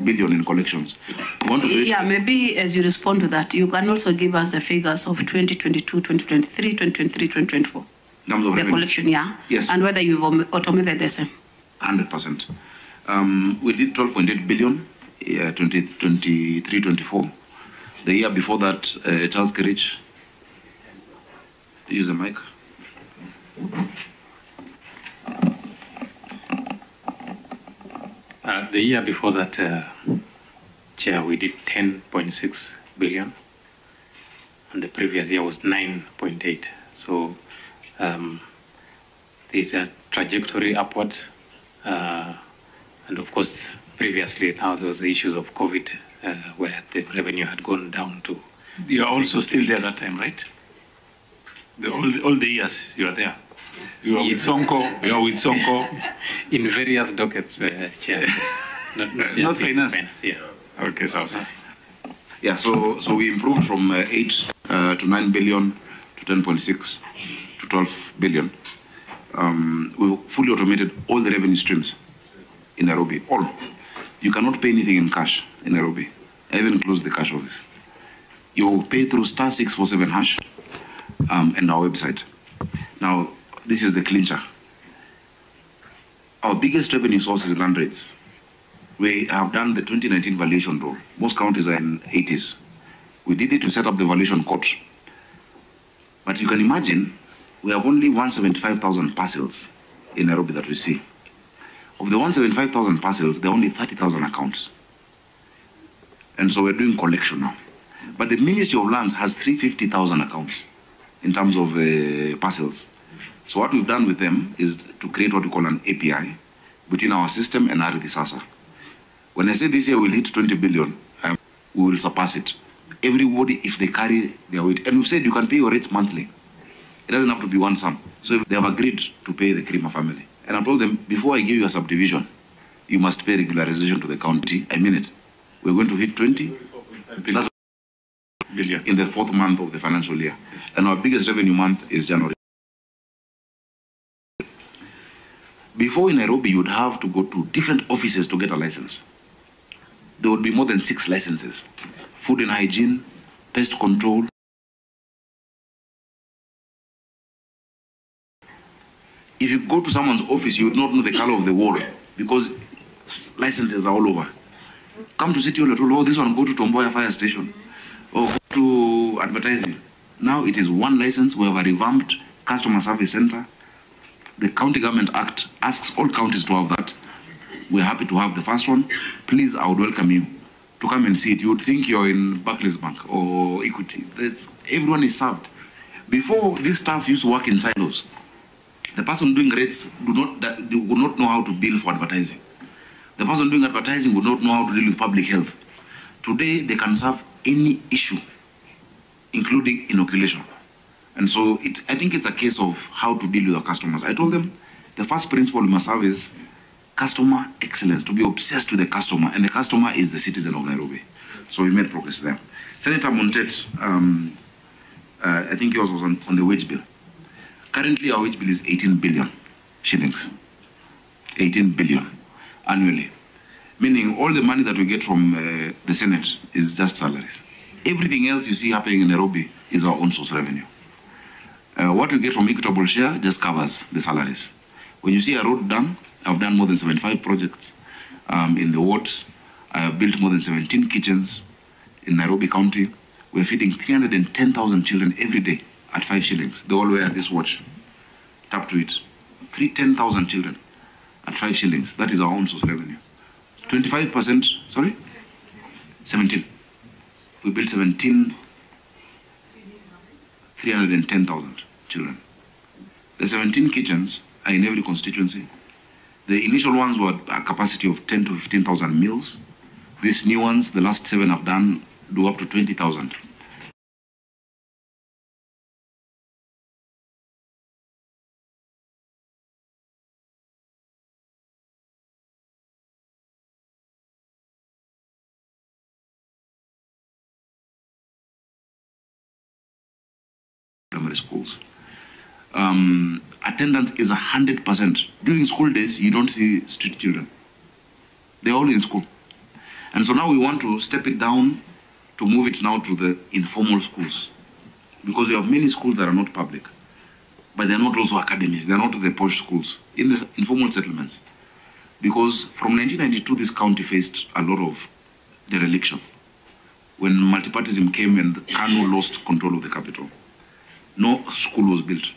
billion in collections. Yeah, maybe as you respond to that, you can also give us the figures of 2022, 2023, 2023, 2024. Numbers of the revenue. collection, yeah? Yes. And whether you've automated the same. 100%. We did 12.8 billion, 23, 24. The year before that, Charles Kerich, use the mic. The year before that, Chair, we did 10.6 billion, and the previous year was 9.8. So there's a trajectory upward, and of course, previously now there was the issues of COVID, where the revenue had gone down to. You are also still there that time, right? All the years you are there. You are with Sonko. You are with Sonko. In various dockets, Chair. Not just finance. Yeah. Okay, so. Yeah, so we improved from 8 to 9 billion to 10.6 to 12 billion. We fully automated all the revenue streams in Nairobi. All. You cannot pay anything in cash in Nairobi. I even closed the cash office. You pay through *647# and our website. Now, this is the clincher. Our biggest revenue source is land rates. We have done the 2019 valuation rule. Most counties are in 80s. We did it to set up the valuation court. But you can imagine, we have only 175,000 parcels in Nairobi that we see. Of the 175,000 parcels, there are only 30,000 accounts. And so we're doing collection now. But the Ministry of Lands has 350,000 accounts in terms of parcels. So what we've done with them is to create what we call an API between our system and RDSASA. When I say this year we'll hit 20 billion, we will surpass it. Everybody, if they carry their weight, and we've said you can pay your rates monthly. It doesn't have to be one sum. So if they have agreed to pay the Krima family. And I told them, before I give you a subdivision, you must pay regularization to the county. I mean it. We're going to hit 20 billion in the 4th month of the financial year. Yes. And our biggest revenue month is January. Before in Nairobi, you would have to go to different offices to get a license. There would be more than 6 licenses. Food and hygiene, pest control. If you go to someone's office, you would not know the color of the wall because licenses are all over. Come to City Hall, oh, this one, go to Tomboya Fire Station, or go to advertising. Now it is one license. We have a revamped customer service center. The County Government Act asks all counties to have that. We're happy to have the first one. Please, I would welcome you to come and see it. You would think you're in Barclays Bank or Equity. Everyone is served. Before, this staff used to work in silos. The person doing rates would not know how to bill for advertising. The person doing advertising would not know how to deal with public health. Today, they can serve any issue, including inoculation. And so I think it's a case of how to deal with our customers. I told them the first principle we must have is customer excellence, to be obsessed with the customer, and the customer is the citizen of Nairobi. So we made progress there. Senator Montet, I think yours was on the wage bill. Currently, our wage bill is 18 billion shillings. 18 billion annually. Meaning all the money that we get from the Senate is just salaries. Everything else you see happening in Nairobi is our own source revenue. What we get from equitable share just covers the salaries. When you see a road done, I've done more than 75 projects in the wards. I have built more than 17 kitchens in Nairobi County. We're feeding 310,000 children every day at 5 shillings. They all wear this watch. Tap to it. 10,000 children at 5 shillings. That is our own source revenue. 25%, sorry? 17. We built 310,000 children. The 17 kitchens are in every constituency. The initial ones were a capacity of 10 to 15,000 meals. These new ones, the last 7 I've done, do up to 20,000. Primary schools. Attendance is 100%. During school days, you don't see street children. They're all in school. And so now we want to step it down to move it now to the informal schools. Because we have many schools that are not public, but they're not also academies. They're not the posh schools, in the informal settlements. Because from 1992, this county faced a lot of dereliction. When multipartyism came and Kano lost control of the capital, no school was built.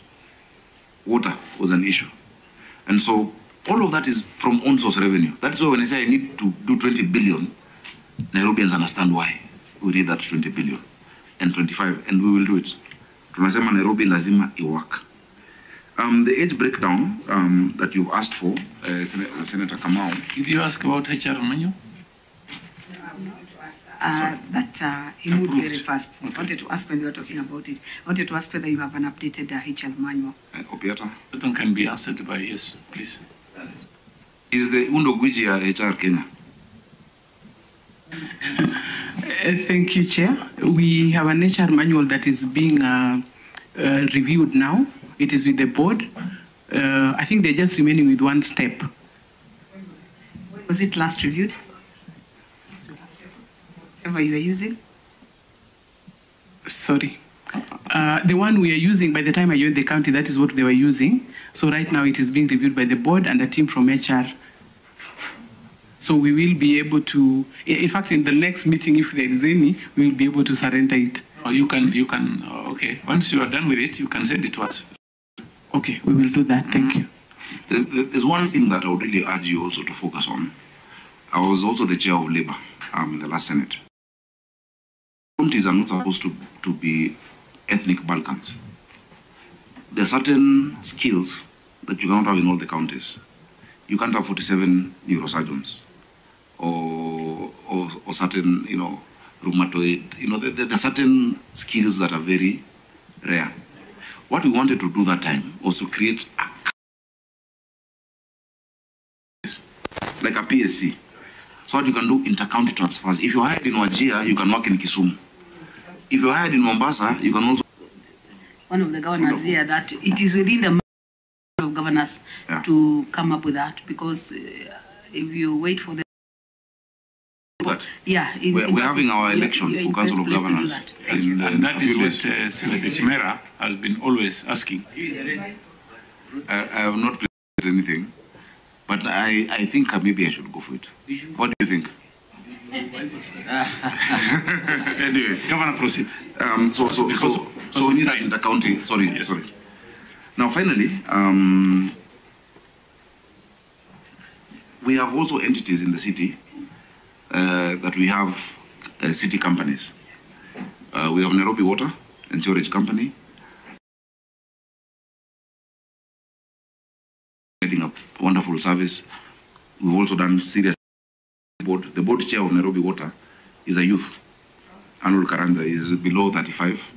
water was an issue. And so all of that is from own source revenue. That's why when I say I need to do 20 billion, Nairobians understand why we need that 20 billion and 25, and we will do it. Tunasema Nairobi lazima iwork. The age breakdown that you've asked for, Senator Kamau. Did you ask about HR manual? He moved very fast. I wanted to ask when you were talking about it. I wanted to ask whether you have an updated HR manual. Opiata? That one can be answered by yes, please. Is the Undo Gwiji HR Kenya? Thank you, Chair. We have an HR manual that is being reviewed now. It is with the board. I think they're just remaining with one step. Was it last reviewed? Whatever you are using? Sorry. The one we are using, by the time I joined the county, that is what they were using. So right now it is being reviewed by the board and a team from HR. So we will be able to, in fact, in the next meeting, if there is any, we will be able to surrender it. Oh, you can, okay. Once you are done with it, you can send it to us. Okay, we will do that. Thank you. There's one thing that I would really urge you also to focus on. I was also the chair of Labour in the last Senate. Counties are not supposed to be ethnic Balkans. There are certain skills that you cannot have in all the counties. You can't have 47 neurosurgeons or certain, rheumatoid. There are certain skills that are very rare. What we wanted to do that time was to create like a PSC, so that you can do inter-county transfers. If you're hired in Wajir, you can work in Kisumu. If you're hired in Mombasa, you can also... One of the governors here, that it is within the of governors to come up with that, because if you wait for the... We're having our election for Council of Governors. And that is what Senator Chimera has been always asking. I have not played anything, but I think maybe I should go for it. What do you think? Anyway, Governor, proceed. So we need that in the county. Sorry. Now, finally, we have also entities in the city that we have city companies. We have Nairobi Water and Sewerage Company, getting a wonderful service. We've also done serious board. The board chair of Nairobi Water is a youth. Anul Karanja is below 35.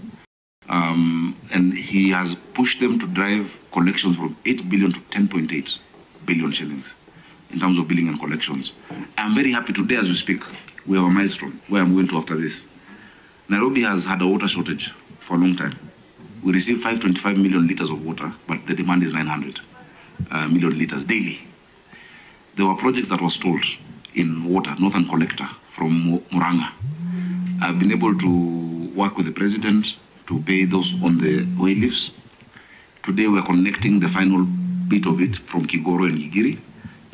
And he has pushed them to drive collections from 8 billion to 10.8 billion shillings in terms of billing and collections. I'm very happy today as we speak, we have a milestone where I'm going to after this. Nairobi has had a water shortage for a long time. We receive 525 million liters of water, but the demand is 900 million liters daily. There were projects that were stalled in water, Northern Collector from Muranga. I've been able to work with the president to pay those on the way lifts. Today we're connecting the final bit of it from Kigoro and Gigiri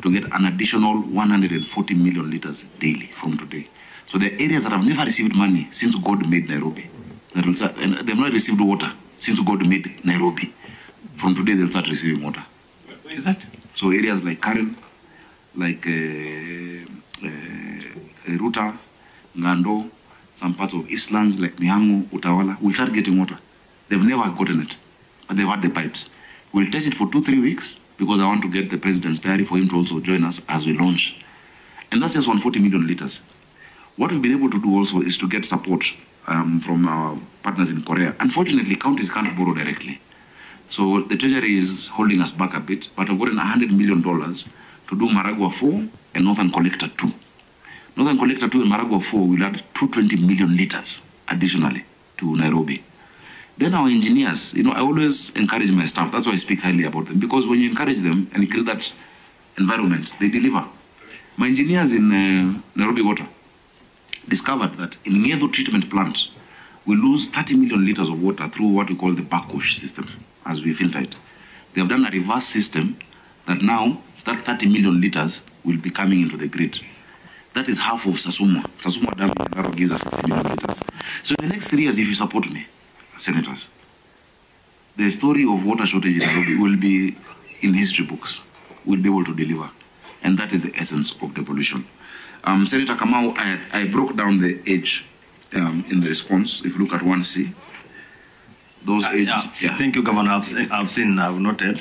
to get an additional 140 million liters daily from today. So there are areas that have never received money since God made Nairobi. And they've not received water since God made Nairobi. From today they'll start receiving water. Where is that? So areas like Karen, like Ruta, Ngando, some parts of Eastlands like Mihango, Utawala, will start getting water. They've never gotten it, but they've had the pipes. We'll test it for 2-3 weeks because I want to get the president's diary for him to also join us as we launch. And that's just 140 million liters. What we've been able to do also is to get support from our partners in Korea. Unfortunately, counties can't borrow directly. So the Treasury is holding us back a bit, but I've gotten $100 million to do Maragua 4 and Northern Collector 2. Northern Collector 2 and Maragua 4 will add 220 million liters additionally to Nairobi. Then our engineers, I always encourage my staff. That's why I speak highly about them, because when you encourage them and you create that environment, they deliver. My engineers in Nairobi Water discovered that in Ngedo treatment plant, we lose 30 million liters of water through what we call the backwash system as we filter it. They have done a reverse system that now that 30 million liters will be coming into the grid. That is half of Sasumwa. Sasumwa Dam gives us 60 million liters. So in the next 3 years, if you support me, senators, the story of water shortage in Nairobi will be in history books. We'll be able to deliver. And that is the essence of devolution. Senator Kamau, I broke down the age in the response. If you look at 1C, those age. Yeah. Thank you, Governor. I've seen, I've noted.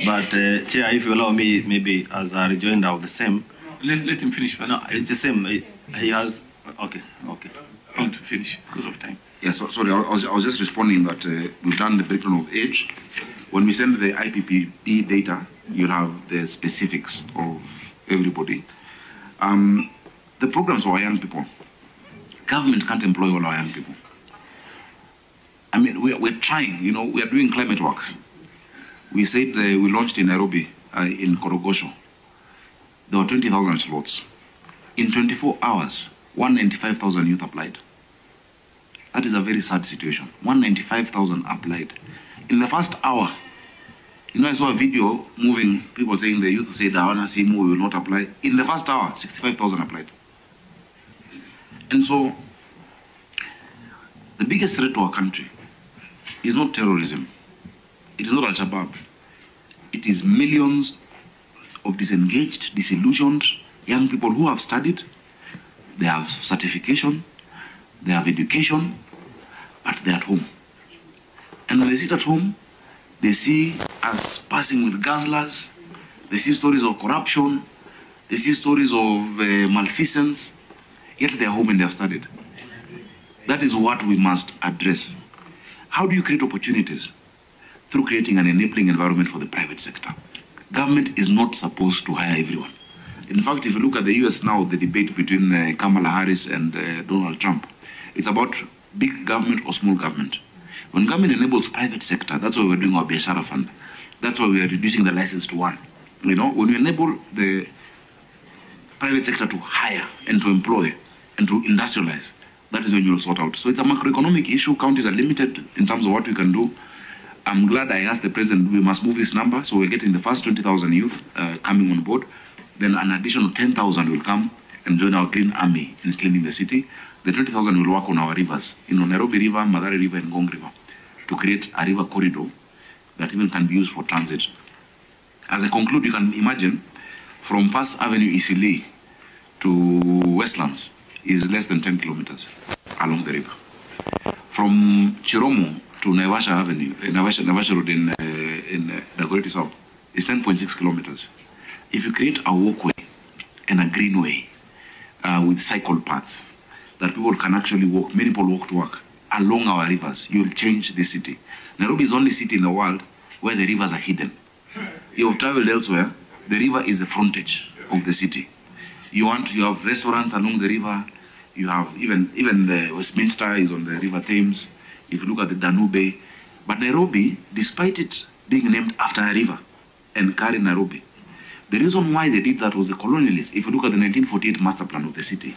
But, Chair, if you allow me, maybe as a rejoinder of the same. Let him finish first. No, it's the same. He has. Okay. I want to finish because of time. Yeah, sorry, I was just responding that we've done the breakdown of age. When we send the IPPP data, you'll have the specifics of everybody. The programs for our young people. Government can't employ all our young people. I mean, we're trying, we are doing climate works. We said we launched in Nairobi, in Korogosho. There were 20,000 slots. In 24 hours, 195,000 youth applied. That is a very sad situation. 195,000 applied. In the first hour, I saw a video moving, people saying the youth said, I want to see more, we will not apply. In the first hour, 65,000 applied. And so, the biggest threat to our country is not terrorism. It is not Al-Shabaab. It is millions of disengaged, disillusioned young people who have studied, they have certification, they have education, but they're at home. And when they sit at home, they see us passing with guzzlers, they see stories of corruption, they see stories of malfeasance, yet they're home and they have studied. That is what we must address. How do you create opportunities? Through creating an enabling environment for the private sector. Government is not supposed to hire everyone. In fact, if you look at the US now, the debate between Kamala Harris and Donald Trump, it's about big government or small government. When government enables private sector, that's why we're doing our Biashara Fund. That's why we are reducing the license to 1. When we enable the private sector to hire and to employ and to industrialize, that is when you'll sort out. So it's a macroeconomic issue. Counties are limited in terms of what we can do. I'm glad I asked the president, we must move this number. So we're getting the first 20,000 youth coming on board. Then an additional 10,000 will come and join our Green Army in cleaning the city. The 20,000 will work on our rivers, Nairobi River, Mathare River, and Ngong River, to create a river corridor that even can be used for transit. As I conclude, you can imagine from First Avenue Eastleigh to Westlands is less than 10 kilometers along the river. From Chiromo to Naivasha Avenue, Naivasha Road in Dagoretti South is 10.6 kilometers. If you create a walkway and a greenway with cycle paths that people can actually walk, many people walk to work along our rivers, you will change the city. Nairobi is the only city in the world where the rivers are hidden. You have traveled elsewhere, the river is the frontage of the city. You have restaurants along the river, you have even the Westminster is on the River Thames, if you look at the Danube. But Nairobi, despite it being named after a river, and carrying Nairobi, the reason why they did that was the colonialists, if you look at the 1948 master plan of the city,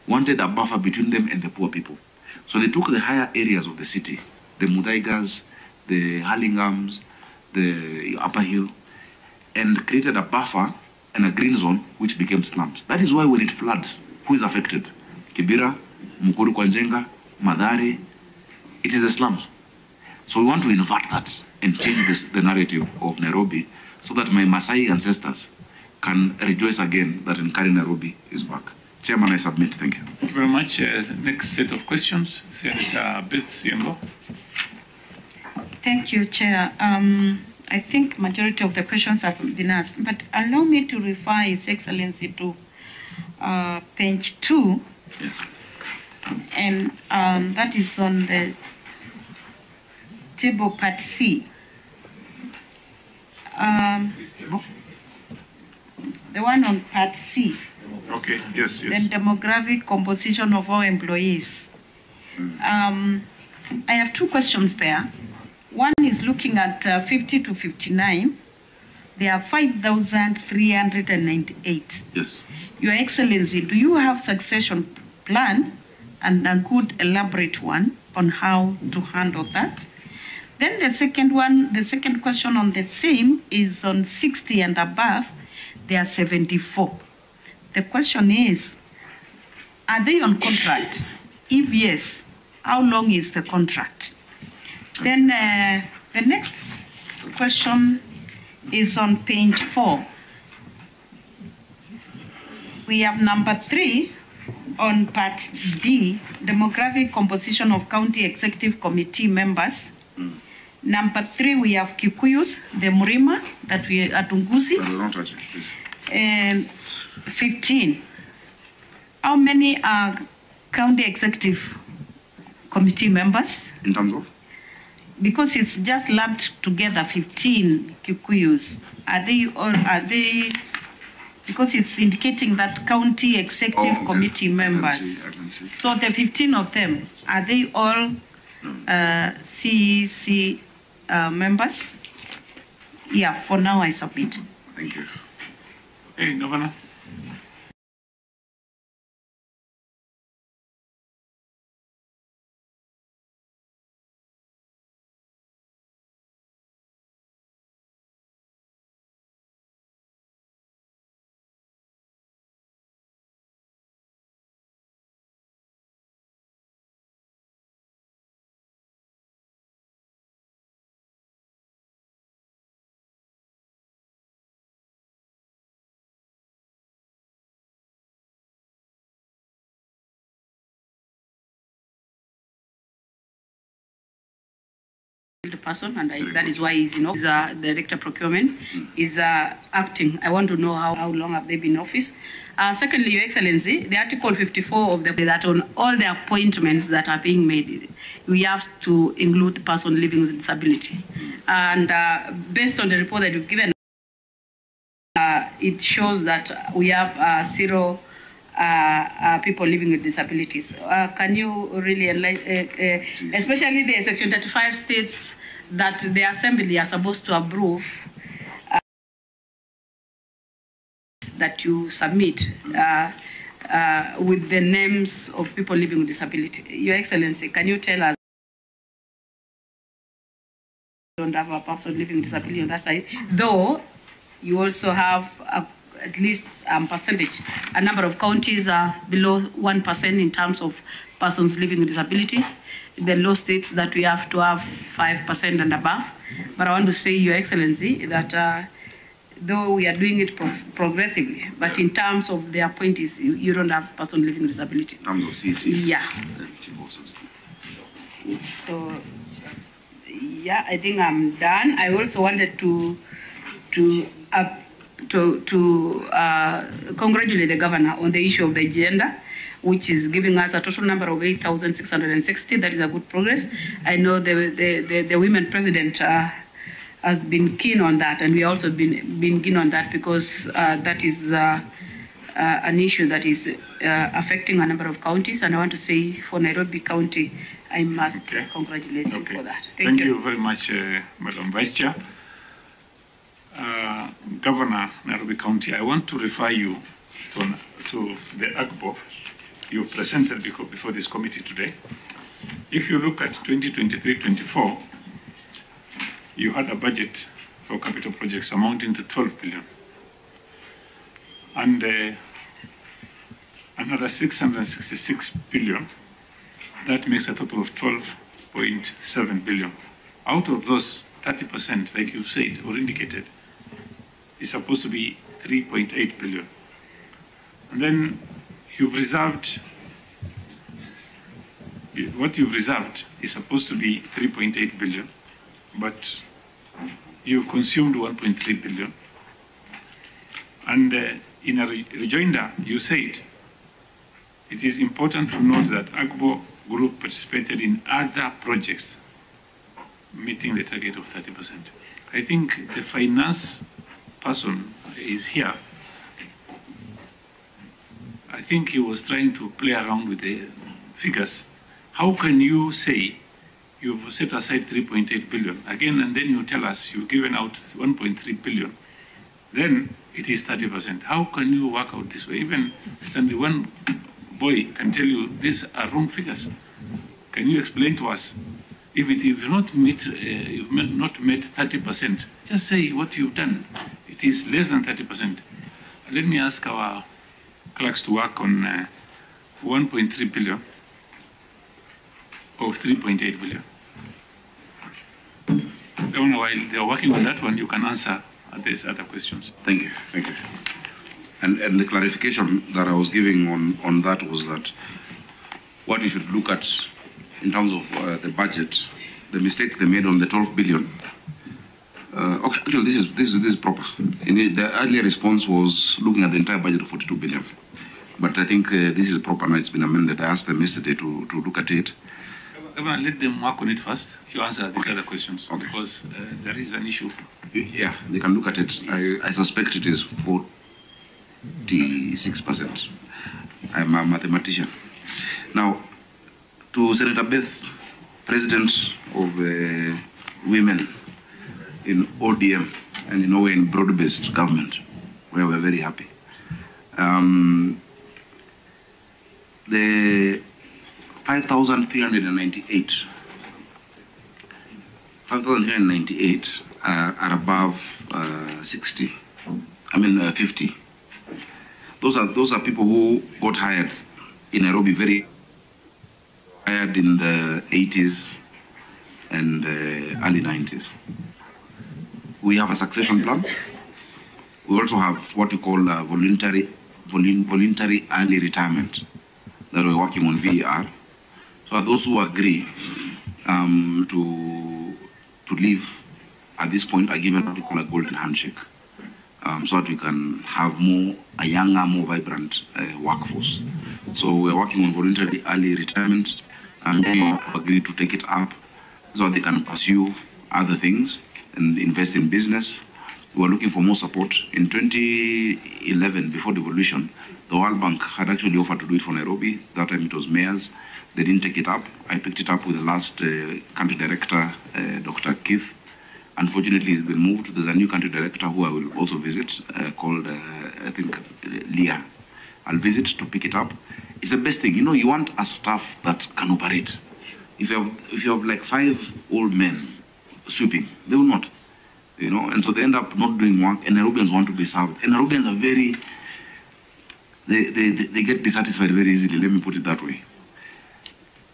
wanted a buffer between them and the poor people. So they took the higher areas of the city, the Muthaigas, the Hurlinghams, the Upper Hill, and created a buffer and a green zone which became slums. That is why when it floods, who is affected? Kibera, Mukuru Kwanjenga, Mathare, it is the slums. So we want to invert that and change the narrative of Nairobi so that my Maasai ancestors can rejoice again that Nkari Nairobi is back. Chairman, I submit. Thank you. Thank you very much. Next set of questions, Senator Beth Siengo. Thank you, Chair. I think majority of the questions have been asked, but allow me to refer His Excellency to page 2, yes. And that is on the table part C. The one on part C. Okay, yes. The demographic composition of our employees. I have two questions there. One is looking at 50 to 59. There are 5,398. Yes. Your Excellency, do you have succession plan and a good elaborate one on how to handle that? Then the second question on the same is on 60 and above, there are 74. The question is, are they on contract? If yes, how long is the contract? Then The next question is on page 4. We have number 3 on part D, demographic composition of county executive committee members. Number 3, we have Kikuyus, the Murima, that we are Tungusi. Don't touch it, please. And 15. How many are county executive committee members? In terms of? Because it's just lumped together, 15 Kikuyus. Are they, because it's indicating that county executive committee members. I can see. So the 15 of them, are they all CEC members? Yeah, for now I submit. Thank you. Hey, Governor. The person, and that is why he's in office. Director Procurement is acting. I want to know how long have they been in office. Secondly, Your Excellency, the Article 54 of the that on all the appointments that are being made, we have to include the person living with disability. And based on the report that you've given, it shows that we have 0 people living with disabilities. Can you really enlighten, especially the Section 35 states that the Assembly are supposed to approve that you submit with the names of people living with disability. Your Excellency, can you tell us? Don't have a person living with disability on that side, though you also have at least percentage. A number of counties are below 1% in terms of persons living with disability. The law states that we have to have 5% and above. But I want to say, Your Excellency, that though we are doing it progressively, but in terms of the appointees, you don't have person living with disability. In terms of CCs? Yeah. So, yeah, I think I'm done. I also wanted to congratulate the governor on the issue of the gender, which is giving us a total number of 8,660. That is a good progress. I know the women president has been keen on that, and we also been keen on that because that is an issue that is affecting a number of counties. And I want to say for Nairobi County, I must congratulate you for that. Thank you very much, Madam Vice Chair. Governor, Nairobi County, I want to refer you to the AGBO you presented before this committee today. If you look at 2023-24, you had a budget for capital projects amounting to 12 billion. And another 666 billion, that makes a total of 12.7 billion. Out of those, 30%, like you said or indicated, is supposed to be 3.8 billion. And then you've reserved, what you've reserved is supposed to be 3.8 billion, but you've consumed 1.3 billion. And in a rejoinder, you said, it is important to note that AGBO Group participated in other projects meeting the target of 30%. I think the finance person is here. I think he was trying to play around with the figures. How can you say you've set aside 3.8 billion again, and then you tell us you've given out 1.3 billion? Then it is 30%. How can you work out this way? Even Stanley, one boy can tell you these are wrong figures. Can you explain to us? If you've not met 30%, just say what you've done. It is less than 30%. Let me ask our clerks to work on 1.3 billion of 3.8 billion. Governor, while they are working on that one, you can answer these other questions. Thank you. Thank you. And the clarification that I was giving on that was that what you should look at in terms of the budget, the mistake they made on the 12 billion. Okay, actually, this is proper. The earlier response was looking at the entire budget of 42 billion. But I think this is proper now. It's been amended. I asked them yesterday to look at it. Governor, let them work on it first. You answer these other questions because there is an issue. Yeah, they can look at it. I suspect it is 46%. I'm a mathematician. Now, to Senator Beth, President of Women in ODM and in Norway in broad-based government, where we're very happy. The 5,398 are above 60. I mean 50. Those are people who got hired in Nairobi, very hired in the 80s and early 90s. We have a succession plan. We also have what we call voluntary early retirement that we're working on VER. So those who agree to leave at this point are given what we call a golden handshake, so that we can have a younger, more vibrant workforce. So we're working on voluntary early retirement, and they agree to take it up so they can pursue other things and invest in business. We were looking for more support. In 2011, before devolution, the World Bank had actually offered to do it for Nairobi. That time it was mayors. They didn't take it up. I picked it up with the last country director, Dr. Keith. Unfortunately, he's been moved. There's a new country director who I will also visit, called, I think, Leah. I'll visit to pick it up. It's the best thing. You know, you want a staff that can operate. If you have like 5 old men sweeping, they will not. You know, and so they end up not doing work, and Nairobians want to be served. And Nairobians are very, they get dissatisfied very easily, let me put it that way.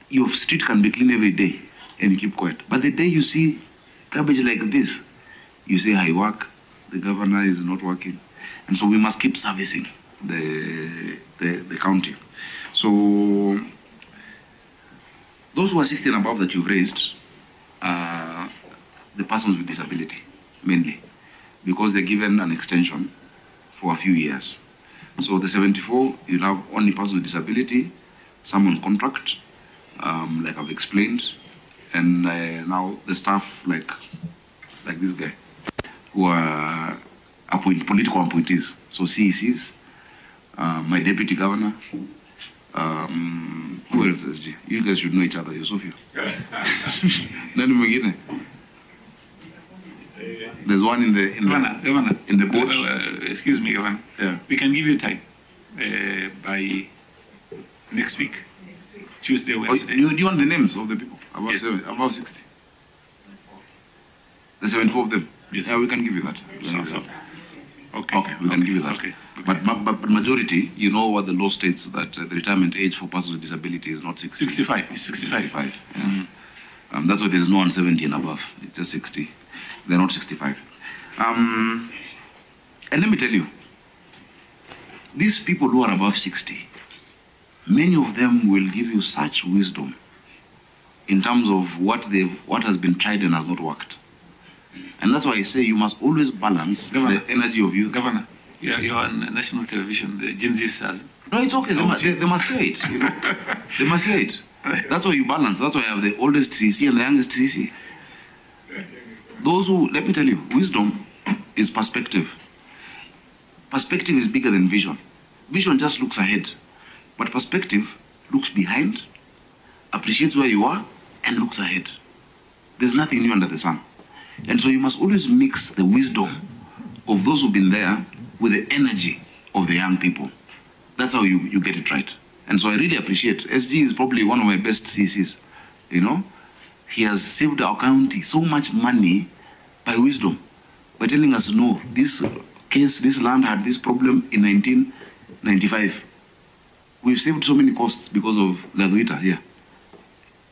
Your street can be clean every day, and you keep quiet. But the day you see garbage like this, you say, I work, the governor is not working. And so we must keep servicing the county. So those who are 60 and above that you've raised are the persons with disability, mainly, because they're given an extension for a few years. So the 74, you'll have only persons with disability, some on contract, like I've explained, and now the staff like this guy, who are political appointees, so CECs, my deputy governor, who else, SG? You guys should know each other, Yosofia. There's one in the board. Excuse me, Governor. Yeah. We can give you time by next week. Tuesday, Wednesday. Do you want the names of the people? About Yes. about 60. The 74 of them? Yes. Yeah, we can give you that. Okay, we can give you that. Okay. But majority, you know what the law states, that the retirement age for persons with disability is not 60. 65. It's 65. Yeah. That's why there's no one 70 and above. It's just 60. They're not 65. And let me tell you, these people who are above 60, many of them will give you such wisdom in terms of what has been tried and has not worked. And that's why I say you must always balance the energy of youth. Governor, you're on national television. The Gen Z says. No, it's okay. They must hear it. You know? They must hear it. That's why you balance. That's why I have the oldest CC and the youngest CC. Those who, let me tell you, wisdom is perspective. Perspective is bigger than vision. Vision just looks ahead. But perspective looks behind, appreciates where you are, and looks ahead. There's nothing new under the sun. And so you must always mix the wisdom of those who've been there with the energy of the young people. That's how you get it right. And so I really appreciate, SG is probably one of my best CCs, you know. He has saved our county so much money by wisdom, by telling us, no, this land had this problem in 1995. We've saved so many costs because of Laduita here.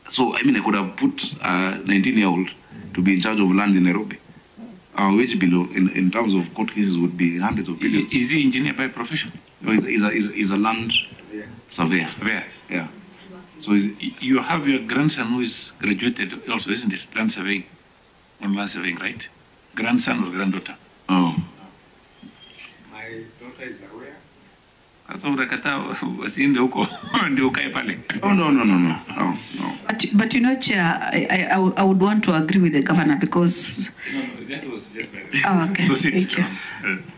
So, I mean, I could have put a 19-year-old to to be in charge of land in Nairobi. Our wage bill in terms of court cases would be hundreds of billions. Is he engineer by profession? No, he's a land surveyor. Surveyor. Yeah. So you have your grandson who is graduated also, isn't it? Land surveying. On land surveying, right? Grandson or granddaughter? Oh. My daughter is aware. Sasa unakataa wasiende huko ndio ukae pale. Oh, no. But you know, Chair, I would want to agree with the governor because... That was just by okay. Thank you.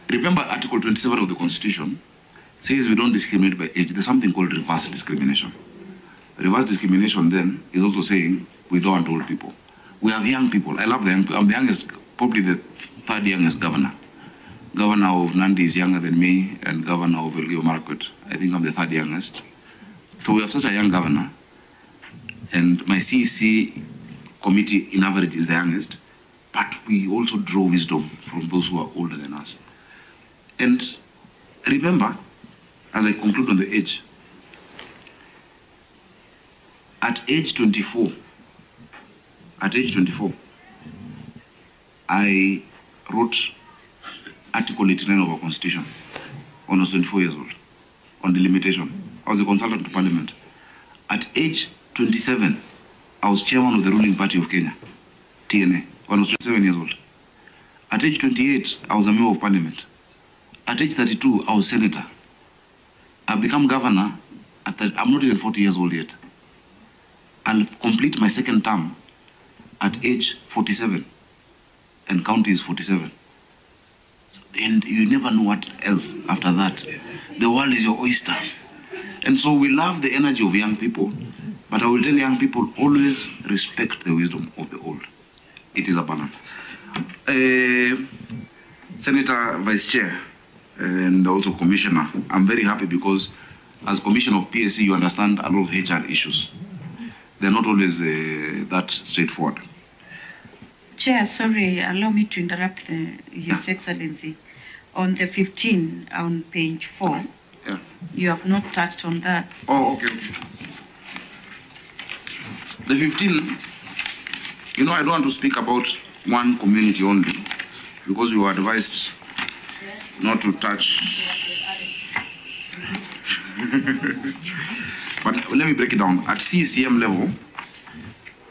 Remember Article 27 of the Constitution says we don't discriminate by age. There's something called reverse discrimination. Reverse discrimination then is also saying we don't want old people. We have young people. I love the young people. I'm the youngest, probably the third youngest governor. Governor of Nandi is younger than me, and Governor of Elgeyo Marakwet. I think I'm the third youngest. So we have such a young governor, and my CEC committee in average is the youngest, but we also draw wisdom from those who are older than us. And remember, as I conclude on the age, at age 24, I wrote Article 89 of our Constitution when I was 24 years old, on the limitation. I was a consultant to Parliament. At age 27, I was chairman of the ruling party of Kenya, TNA, when I was 27 years old. At age 28, I was a member of Parliament. At age 32, I was senator. I've become governor. I'm not even 40 years old yet. I'll complete my second term at age 47, and county is 47. And you never know what else after that. The world is your oyster. And so we love the energy of young people, but I will tell young people, always respect the wisdom of the old. It is a balance. Senator, Vice Chair, and also Commissioner, I'm very happy because as Commissioner of PSC, you understand a lot of HR issues. They're not always that straightforward. Chair, sorry, allow me to interrupt His Excellency. On the 15, on page 4, you have not touched on that. Oh, okay. The 15, you know, I don't want to speak about one community only because we were advised not to touch. But let me break it down. At CCM level,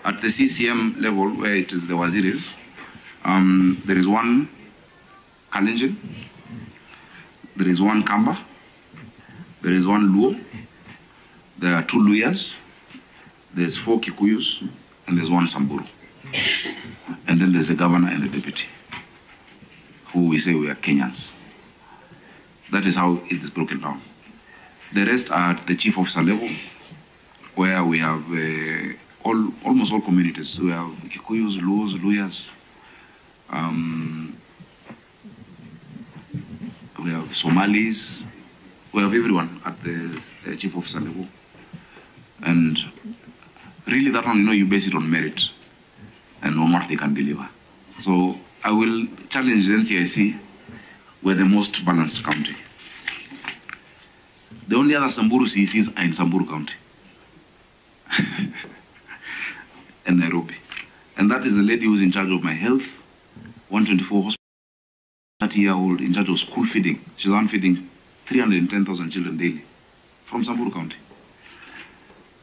at the CCM level where it is the Waziris, there is one Kalenjin, there is one Kamba, there is one Luo, there are 2 Luyas, there's 4 Kikuyus, and there's 1 Samburu. And then there's a governor and a deputy, who we say we are Kenyans. That is how it is broken down. The rest are at the chief officer level, where we have almost all communities. We have Kikuyus, Luos, Luyas, we have Somalis, we have everyone at the chief officer level. And really that one, you know, you base it on merit and on what they can deliver. So I will challenge the NCIC. We're the most balanced county. The only other Samburu CECs are in Samburu County and Nairobi. And that is the lady who's in charge of my health, 124 hospital, 30-year-old in charge of school feeding. She's on feeding 310,000 children daily from Samburu County,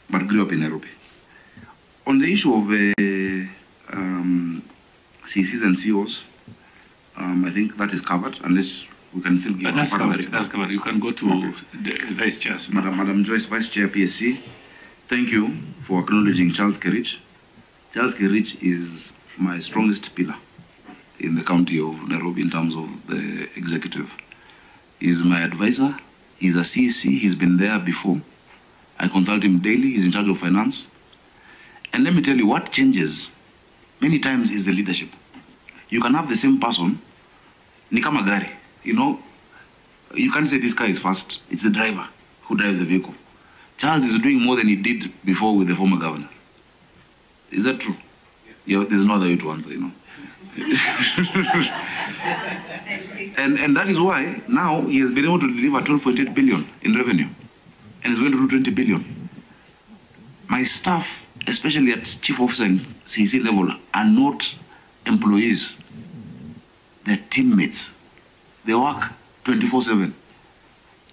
but grew up in Nairobi. On the issue of CECs and COs, I think that is covered, unless we can still give. That's covered. You can go to the Vice Chair. Madam Joyce, Vice Chair PSC, thank you for acknowledging Charles Kerich. Charles Kerich is my strongest pillar in the county of Nairobi in terms of the executive. He's my advisor. He's a CEC. He's been there before. I consult him daily. He's in charge of finance. And let me tell you, what changes many times is the leadership. You can have the same person, ni kama gari, you know, you can't say this car is fast. It's the driver who drives the vehicle. Charles is doing more than he did before with the former governor. Is that true? Yeah, there's no other way to answer, you know. and that is why now he has been able to deliver 12.8 billion in revenue, and is going to do 20 billion. My staff, especially at chief officer and CEC level, are not employees, their teammates. They work 24/7.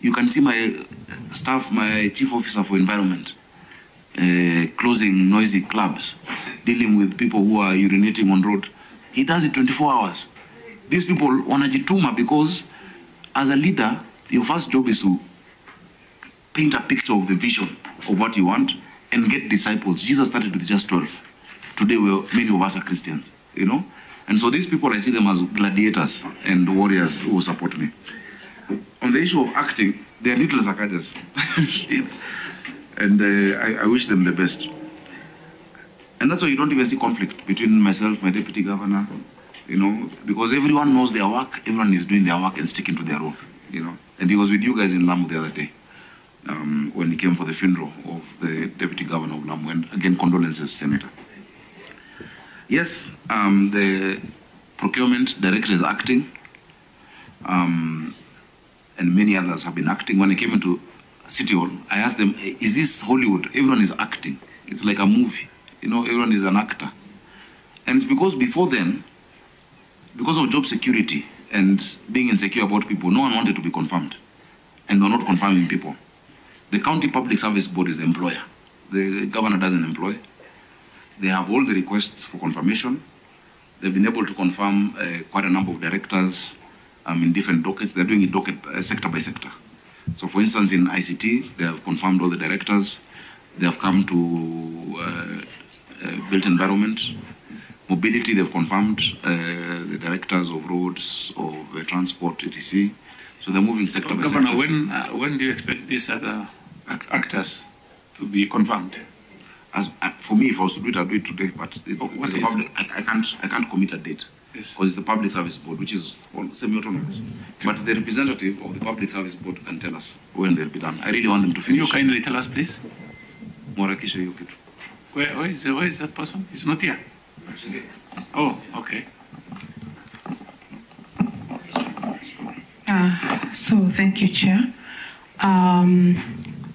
You can see my staff, my chief officer for environment, closing noisy clubs, dealing with people who are urinating on road. He does it 24 hours. These people wanajituma because as a leader, your first job is to paint a picture of the vision of what you want and get disciples. Jesus started with just 12. Today, many of us are Christians, you know? And so these people, I see them as gladiators and warriors who support me. On the issue of acting, they are little Sakajas. And I wish them the best. And that's why you don't even see conflict between myself, my deputy governor, you know, because everyone knows their work, everyone is doing their work and sticking to their role, you know. And he was with you guys in Lamu the other day when he came for the funeral of the deputy governor of Lamu. And again, condolences, Senator. Yes, the procurement director is acting, and many others have been acting. When I came into City Hall, I asked them, is this Hollywood? Everyone is acting. It's like a movie. You know, everyone is an actor. And it's because before then, because of job security and being insecure about people, no one wanted to be confirmed. And they're not confirming people. The County Public Service Board is the employer. The governor doesn't employ. They have all the requests for confirmation. They've been able to confirm quite a number of directors in different dockets. They're doing it docket sector by sector. So for instance, in ICT, they have confirmed all the directors. They have come to built environment. Mobility, they've confirmed the directors of roads, of transport, etc. So they're moving sector by sector. Governor, when do you expect these other actors to be confirmed? For me, if I was to do it, I'd do it today. But I can't commit a date. Because it's the Public Service Board, which is semi-autonomous. But the representative of the Public Service Board can tell us when they'll be done. I really want them to finish. Can you kindly tell us, please? Morakisha Yukitu. Where is that person? He's not here. Oh, okay. So thank you, Chair.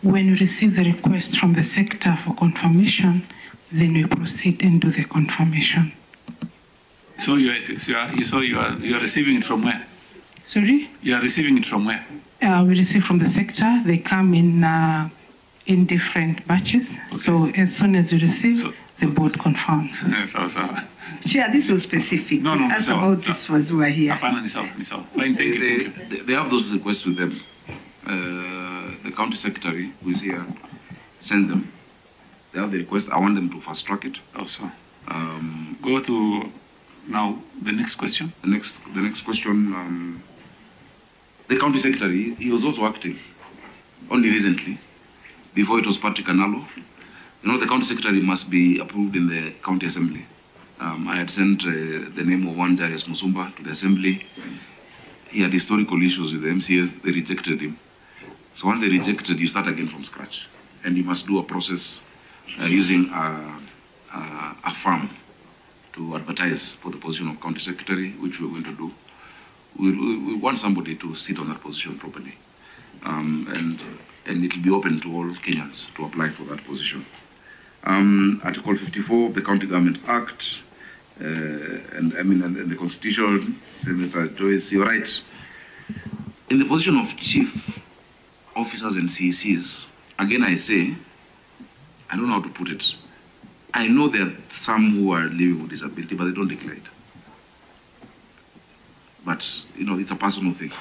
When we receive the request from the sector for confirmation, then we proceed and do the confirmation. So you are receiving it from where? Sorry? You are receiving it from where? We receive from the sector. They come in different batches. Okay. So as soon as we receive, the board confirms. Chair, this was specific. No, as about this was who are here. They have those requests with them. The county secretary who is here sends them. They have the request. I want them to fast track it. Also, go to now the next question. The next question. The county secretary, he was also acting only recently. Before it was Patrick Analo. You know, the county secretary must be approved in the county assembly. I had sent the name of one Jarius Musumba to the assembly. He had historical issues with the MCS. They rejected him. So once they rejected, you start again from scratch. And you must do a process using a firm to advertise for the position of county secretary, which we're going to do. We want somebody to sit on that position properly. And it will be open to all Kenyans to apply for that position. Article 54 of the County Government Act, and the Constitution, Senator Joyce, you're right. In the position of chief officers and CECs, again I say, I don't know how to put it. I know there are some who are living with disability, but they don't declare it. But, you know, it's a personal thing.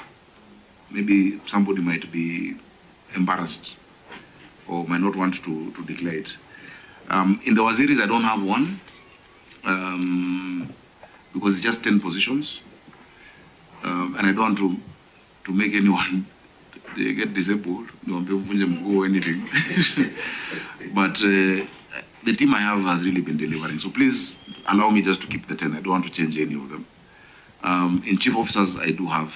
Maybe somebody might be embarrassed or might not want to declare it. In the Waziris, I don't have one because it's just 10 positions. And I don't want to make anyone get disabled, or anything. But the team I have has really been delivering. So please allow me just to keep the 10. I don't want to change any of them. In chief officers, I do have,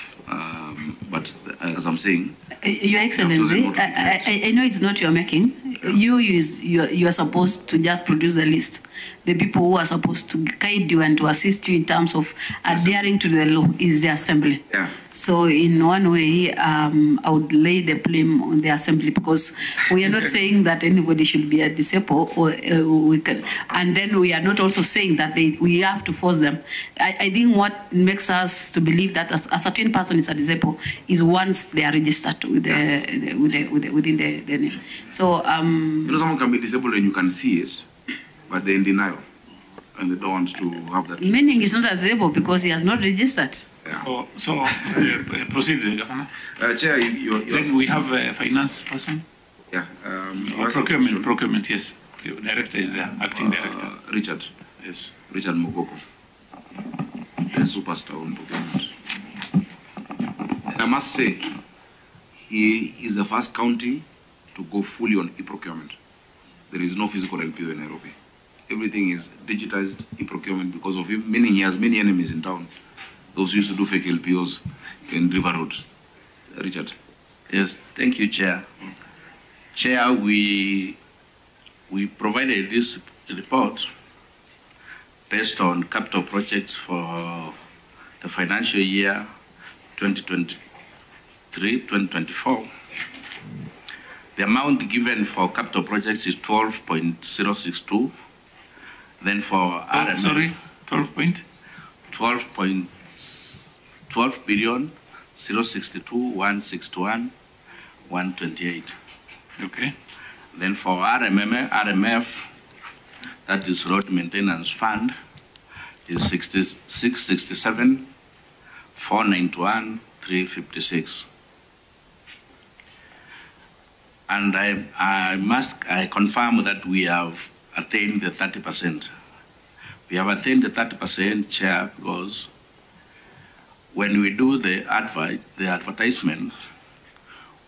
but as I'm saying, Your Excellency, I know it's not your making. You are supposed to just produce a list, the people who are supposed to guide you and to assist you in terms of adhering to the law is the assembly. Yeah. So in one way, I would lay the blame on the assembly, because we are not saying that anybody should be a disabled, or we can, and then we are not also saying that we have to force them. I think what makes us to believe that a certain person is a disabled is once they are registered with within the so. Someone can be disabled and you can see it, but they're in denial, and they don't want to have that. Meaning he's not disabled because he has not registered. Yeah. So proceed, Governor. Chair, then we have a finance person. Yeah. Procurement, yes. The director is there, acting director. Richard. Yes. Richard Mogoko. The superstar on procurement. And I must say, he is the first county to go fully on e-procurement. There is no physical LPO in Nairobi. Everything is digitized e-procurement because of him, meaning he has many enemies in town. Those who used to do fake LPOs in River Road. Richard. Yes, thank you, Chair. Chair, we provided this report based on capital projects for the financial year 2023-2024. The amount given for capital projects is 12.062. Then for RMF, sorry, 12 billion 062 161 128. Okay. Then for RMF, that is Road Maintenance Fund, is 667 491 356. And I confirm that we have attained the 30%. We have attained the 30%, Chair, because when we do the advertisement,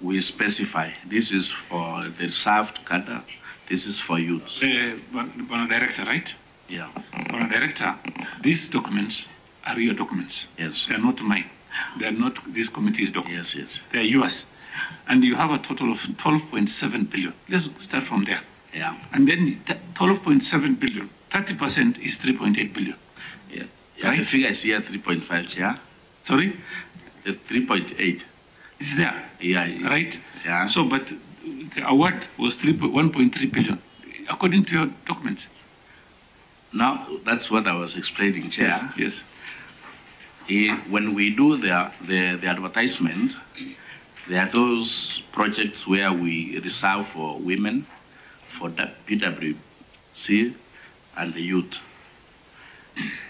we specify this is for the reserved cadre, this is for youths. Director, right? Yeah. Director, these documents are your documents. Yes. They are not mine. They are not this committee's documents. Yes, yes. They are yours. And you have a total of 12.7 billion. Let's start from there. Yeah. And then 12.7 billion, 30% is 3.8 billion. Yeah. Right? The figure is here 3.5, Chair. Sorry? 3.8. It's there. Yeah. Right? Yeah. So, but the award was 1.3 billion, according to your documents. Now, that's what I was explaining, Chair. Yes. When we do the advertisement, there are those projects where we reserve for women, for the PWC, and the youth.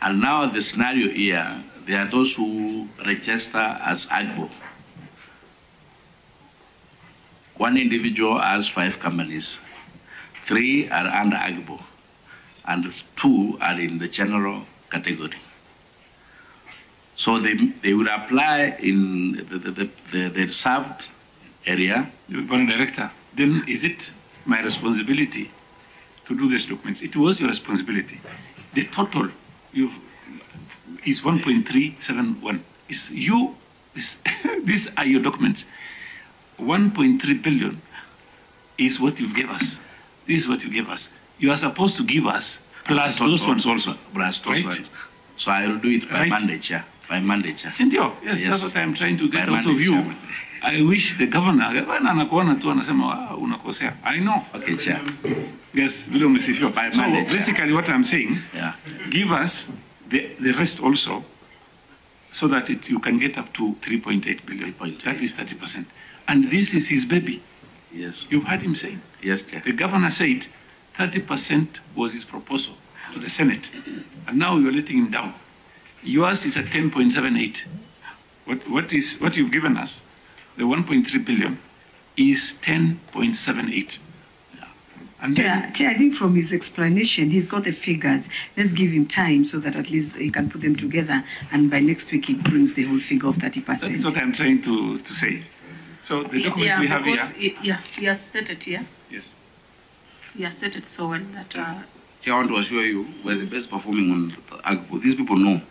And now the scenario here, there are those who register as AGBO. One individual has 5 companies. 3 are under AGBO, and 2 are in the general category. So they will apply in the reserved area. Director, then is it my responsibility to do these documents? It was your responsibility. The total is 1.371. These are your documents. 1.3 billion is what you gave us. This is what you gave us. You are supposed to give us plus those ones also. Plus those ones. So I will do it by Monday, Chair. By Monday, Chair. Sindio? Yes, that's what I'm trying to get out of you. Chairman. I wish the governor anakuona tu anasema unakosea. I know. Okay, Chair. Yes, vile umesifiwa. By Monday, so basically what I'm saying, give us the rest also, so that you can get up to 3.8 billion. That is 30%. And this is his baby. Yes. You've heard him say. Yes, Chair. The governor said 30% was his proposal to the Senate. And now you're letting him down. Yours is at 10.78. What you've given us, the 1.3 billion, is 10.78. And Chair, I think from his explanation, he's got the figures. Let's give him time so that at least he can put them together, and by next week he brings the whole figure of 30%. That's what I'm trying to say. So the document we have here. He has stated here. Yes. He has stated so well that. Chair, I want to assure you, we're the best performing on AGBO. These people know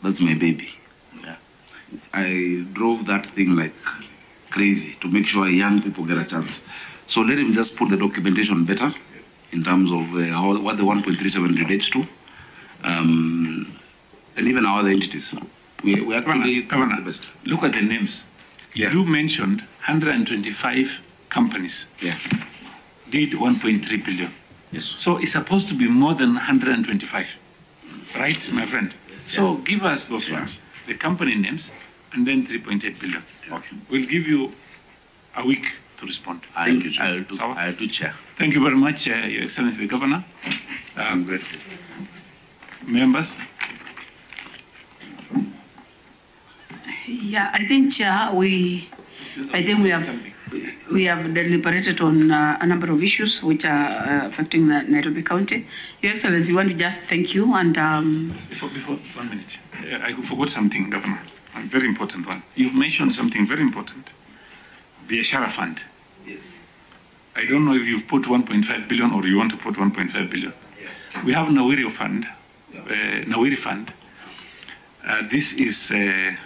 that's my baby. Yeah. I drove that thing like crazy to make sure young people get a chance. So let him just put the documentation better, in terms of what the 1.37 relates to, and even our other entities. We actually Governor, the best. Look at the names. Yeah. You mentioned 125 companies. Yeah. Did 1.3 billion. Yes. So it's supposed to be more than 125, right, my friend? So give us those ones, the company names, and then 3.8 billion. Okay. We'll give you a week to respond. Thank you, Chair. I do, Chair. Thank you very much, Your Excellency the Governor. I'm grateful. Members? Yeah, I think, Chair, I think we have deliberated on a number of issues which are affecting the Nairobi County. Your Excellency, I want to just thank you and... Before 1 minute, I forgot something, Governor, a very important one. You've mentioned something very important, the Ashara Fund. Yes. I don't know if you've put 1.5 billion or you want to put 1.5 billion. Yeah. We have Nawiri Fund, Nawiri Fund. This is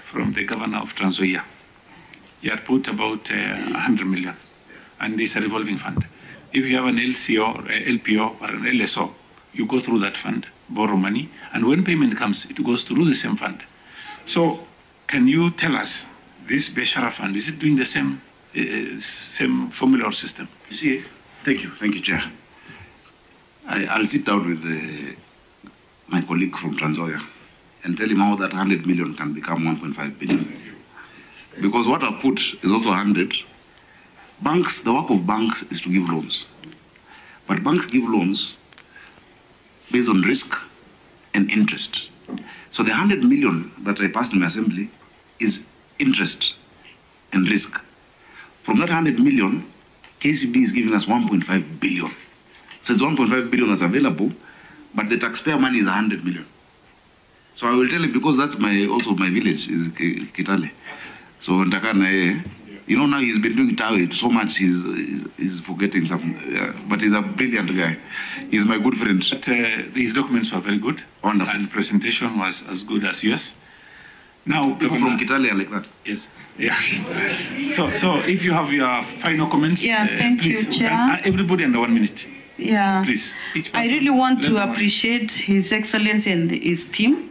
from the Governor of Trans Nzoia. You had put about 100 million, and it's a revolving fund. If you have an LCO, or LPO, or an LSO, you go through that fund, borrow money, and when payment comes, it goes through the same fund. So, can you tell us, this Beshara Fund, is it doing the same formula or system? You see, thank you, Chair. I'll sit down with my colleague from Trans Nzoia and tell him how that 100 million can become 1.5 billion. Because what I've put is also 100. Banks, the work of banks is to give loans. But banks give loans based on risk and interest. So the 100 million that I passed in my assembly is interest and risk. From that 100 million, KCB is giving us 1.5 billion. So it's 1.5 billion that's available, but the taxpayer money is 100 million. So I will tell you, because that's also my village, is Kitale. So you know, now he's been doing Tawe so much, he's forgetting some, but he's a brilliant guy. He's my good friend. But his documents were very good. Wonderful. And presentation was as good as yours. Now, people from Kitale are like that. Yes. Yeah. So if you have your final comments, yeah, thank please, you, Chair. Everybody under 1 minute. Yeah. Please. I really want to appreciate His Excellency and his team.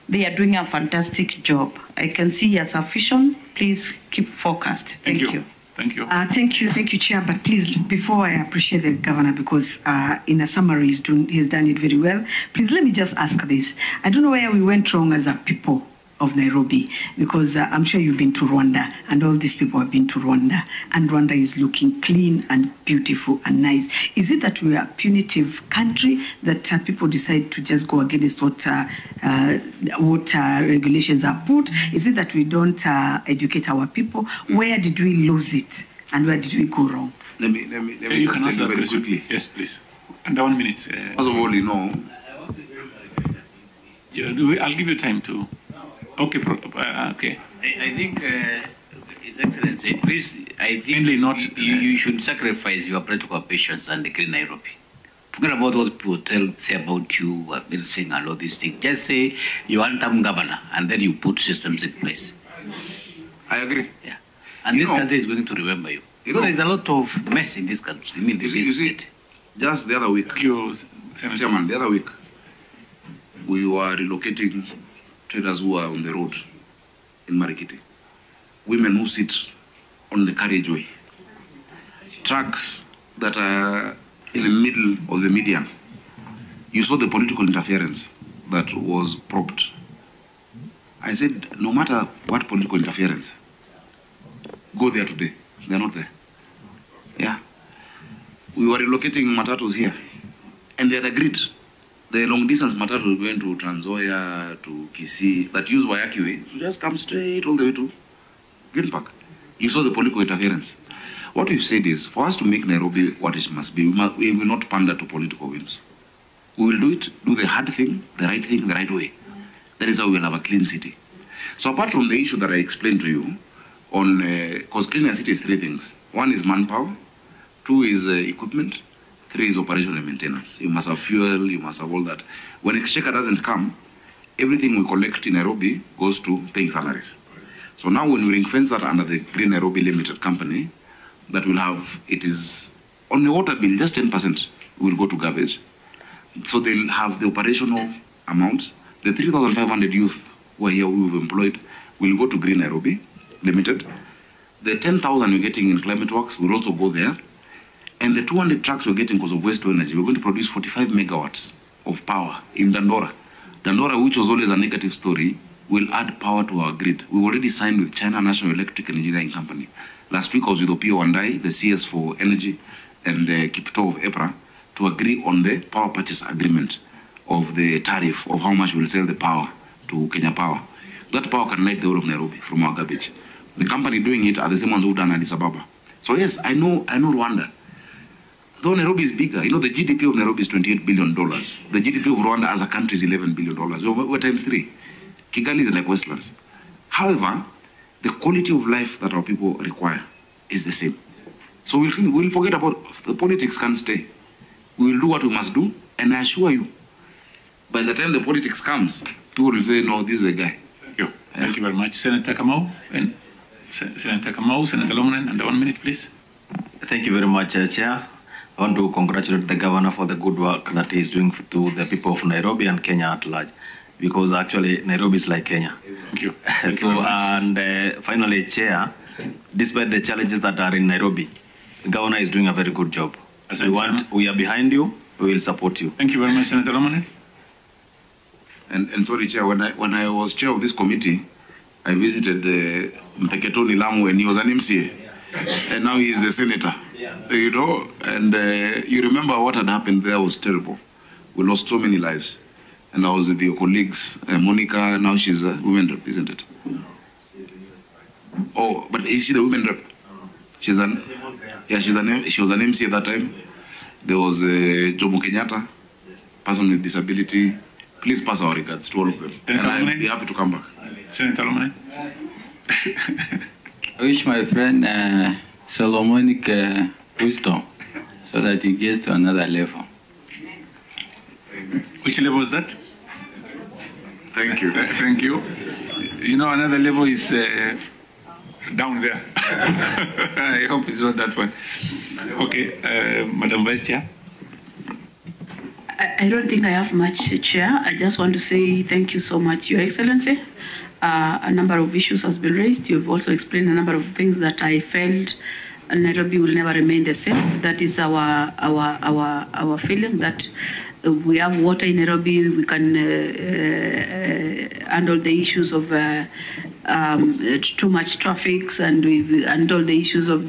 They are doing a fantastic job. I can see he has a vision. Please keep focused. Thank you. Thank you. Thank you, Chair. But please, before I appreciate the Governor, because in a summary he's done it very well, please let me just ask this. I don't know where we went wrong as a people of Nairobi, because I'm sure you've been to Rwanda, and all these people have been to Rwanda, and Rwanda is looking clean and beautiful and nice. Is it that we are a punitive country, that people decide to just go against what regulations are put? Is it that we don't educate our people? Where did we lose it, and where did we go wrong? Let me you can answer very quickly. Yes, please. Under 1 minute. First of all, you know, I'll give you time to. Okay, okay. I think, His Excellency, please, I think you should sacrifice your political patience and declare Nairobi. Forget about what people say about you, everything and all these things. Just say you want one governor, and then you put systems in place. I agree. Yeah. And this country is going to remember you. You know, there's a lot of mess in this country. I mean, this state. Just the other week, Chairman, the other week, we were relocating traders who are on the road in Marikiti, women who sit on the carriageway, trucks that are in the middle of the median. You saw the political interference that was probed. I said, no matter what political interference, go there today. They're not there. Yeah. We were relocating matatus here, and they had agreed. The long-distance matatu going to Trans Nzoia, to Kisii, that use Wayaki way, to just come straight all the way to Green Park. You saw the political interference. What we've said is, for us to make Nairobi what it must be, we will not pander to political whims. We will do the hard thing, the right way. That is how we will have a clean city. So apart from the issue that I explained to you, on because clean a city is three things. One is manpower, two is equipment, three is operation and maintenance. You must have fuel, you must have all that. When exchequer doesn't come, everything we collect in Nairobi goes to paying salaries. So now when we ring fence that under the Green Nairobi Limited Company, that will have, it is on the water bill, just 10%. will go to garbage. So they'll have the operational amounts. The 3,500 youth who are here, who we've employed, will go to Green Nairobi Limited. The 10,000 we're getting in climate works will also go there. And the 200 trucks we're getting because of waste to energy, we're going to produce 45 megawatts of power in Dandora. Dandora, which was always a negative story, will add power to our grid. We've already signed with China National Electric and Engineering Company. Last week I was with Opio Wandai, the CS for Energy, and Kipto of EPRA, to agree on the power purchase agreement of the tariff of how much we'll sell the power to Kenya Power. That power can light the whole of Nairobi from our garbage. The company doing it are the same ones who've done Addis Ababa. So yes, I know Rwanda. Though Nairobi is bigger, the GDP of Nairobi is $28 billion. The GDP of Rwanda as a country is $11 billion. We're times 3. Kigali is like Westlands. However, the quality of life that our people require is the same. So we'll forget about the politics can't stay. We will do what we must do, and I assure you, by the time the politics comes, people will say, no, this is the guy. Thank you. Thank you very much. Senator Kamau, and Senator Lomanen, and 1 minute, please. Thank you very much, Chair. I want to congratulate the governor for the good work that he is doing to the people of Nairobi and Kenya at large, because actually Nairobi is like Kenya. Thank you. Finally, Chair, despite the challenges that are in Nairobi, the governor is doing a very good job. We are behind you. We will support you. Thank you very much, Senator Lomanen. And sorry, Chair, when I was chair of this committee, I visited Mpeketoni Lamu, and he was an MCA, and now he is the senator. And you remember what had happened there was terrible. We lost so many lives. And I was with your colleagues, Monica, now she's a women rep, isn't it? Oh, but is she the women rep? She was an MC at that time. There was Jomo Kenyatta, person with disability. Please pass our regards to all of them. And I'll be happy to come back. Senator Lomanen. I wish my friend Solomonic wisdom so that he gets to another level. Which level is that? Thank you. Thank you. Another level is down there. I hope it's not that one. Okay, Madam Vice Chair. I don't think I have much, Chair. I just want to say thank you so much, Your Excellency. A number of issues has been raised. You've also explained a number of things that I felt Nairobi will never remain the same. That is our feeling that we have water in Nairobi. We can handle the issues of too much traffic, and we handle the issues of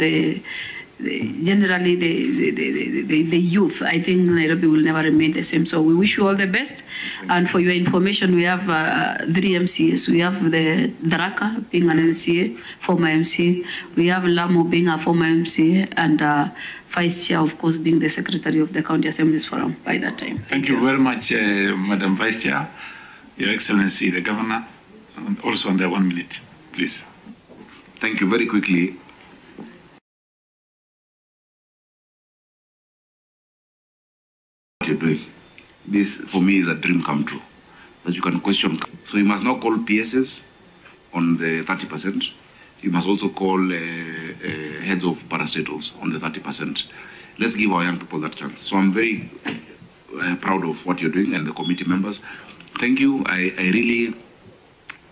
generally the youth. I think Nairobi will never remain the same. So we wish you all the best. And for your information, we have 3 MCAs. We have the Dharaka being an MCA, former MCA. We have Lamu being a former MCA, and Vice Chair, of course, being the Secretary of the County Assemblies Forum by that time. Thank you very much, Madam Vice Chair, Your Excellency, the Governor, and also under 1 minute, please. Thank you. Very quickly. You're doing. This, for me, is a dream come true. That you can question. So you must now call PSs on the 30%. You must also call heads of parastatals on the 30%. Let's give our young people that chance. So I'm very proud of what you're doing and the committee members. Thank you. I really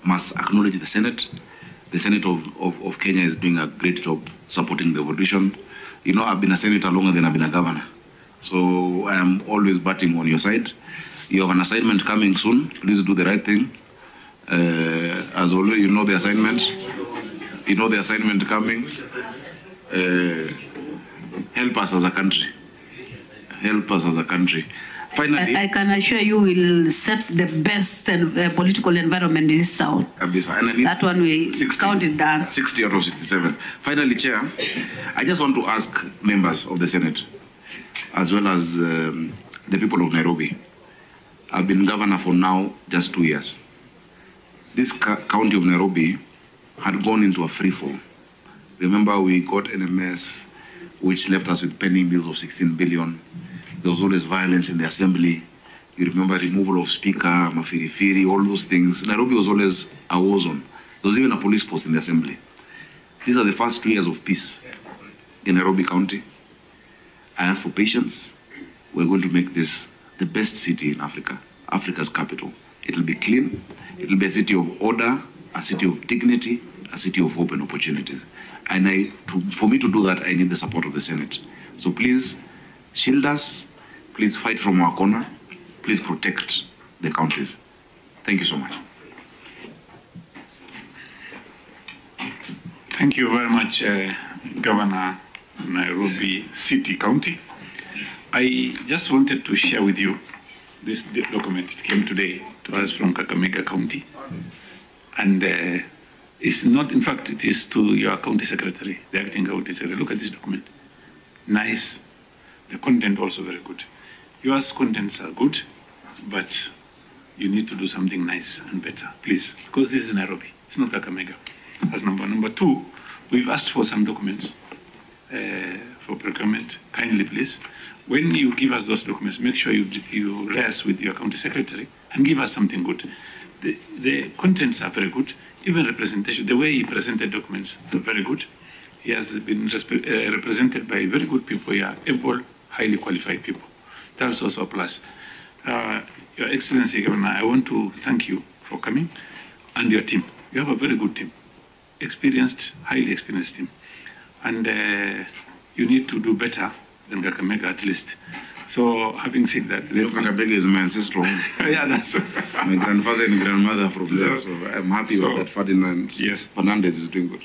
must acknowledge the Senate. The Senate of Kenya is doing a great job supporting the evolution. I've been a senator longer than I've been a governor. So I am always batting on your side. You have an assignment coming soon. Please do the right thing. As always, you know the assignment. You know the assignment coming. Help us as a country. Help us as a country. Finally, I can assure you will set the best political environment in this town. That one we counted down. 60 out of 67. Finally, Chair, I just want to ask members of the Senate, as well as the people of Nairobi. I've been governor for now just 2 years. This county of Nairobi had gone into a free fall. Remember, we got NMS, which left us with pending bills of 16 billion. There was always violence in the assembly. You remember removal of speaker, mafirifiri, all those things. Nairobi was always a war zone. There was even a police post in the assembly. These are the first 2 years of peace in Nairobi County. I ask for patience. we're going to make this the best city in Africa, Africa's capital. It'll be clean, it'll be a city of order, a city of dignity, a city of hope and opportunities. And for me to do that, I need the support of the Senate. So please shield us, please fight from our corner, please protect the counties. Thank you so much. Thank you very much, Governor Nairobi City County. I just wanted to share with you this document. It came today to us from Kakamega County. And it's not, in fact, it is to your county secretary, the acting county secretary. Look at this document. Nice. The content also very good. Yours contents are good, but you need to do something nice and better, please, because this is Nairobi. It's not Kakamega. That's number. Number two, we've asked for some documents for procurement. Kindly, please, when you give us those documents, make sure you liaise with your county secretary and give us something good. The contents are very good. Even representation, the way he presented documents are very good. He has been represented by very good people here, able, highly qualified people. That's also a plus. Your Excellency, Governor, I want to thank you for coming and your team. You have a very good team, experienced, highly experienced team. And you need to do better than Kakamega at least. So having said that, Kakamega is my ancestral home. Yeah, that's my grandfather and grandmother from there. So I'm happy with that. Ferdinand. Yes, Fernandez is doing good.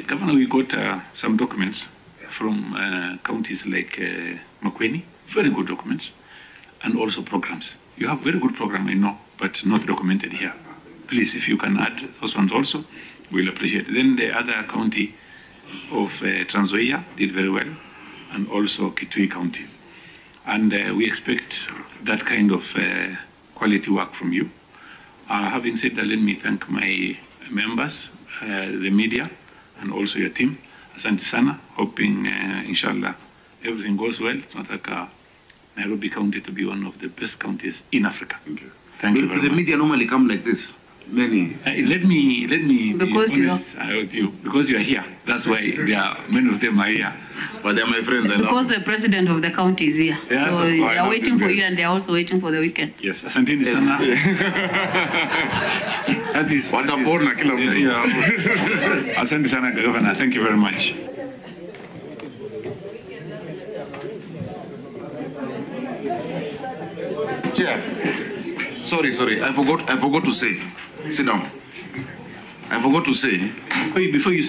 Governor, we got some documents from counties like Makueni, very good documents, and also programs. You have very good program, I know, but not documented here. Please, if you can add those ones also, we'll appreciate it. Then the other county of Trans Nzoia did very well, and also Kitui County. And we expect that kind of quality work from you. Having said that, let me thank my members, the media, and also your team. Asante sana, hoping, inshallah, everything goes well. It's not like Nairobi County to be one of the best counties in Africa. Thank you. Thank you very much. The media normally come like this. Many. Let me because be honest with you. Because you are here. That's why many of them are here. But they are my friends. Because the president of the county is here. Yes, so they are waiting for you and they are also waiting for the weekend. Yes, asanteni sana. That is asante sana, Governor. Thank you very much. Chair. Sorry. I forgot to say. Sit down. I forgot to say. Before you say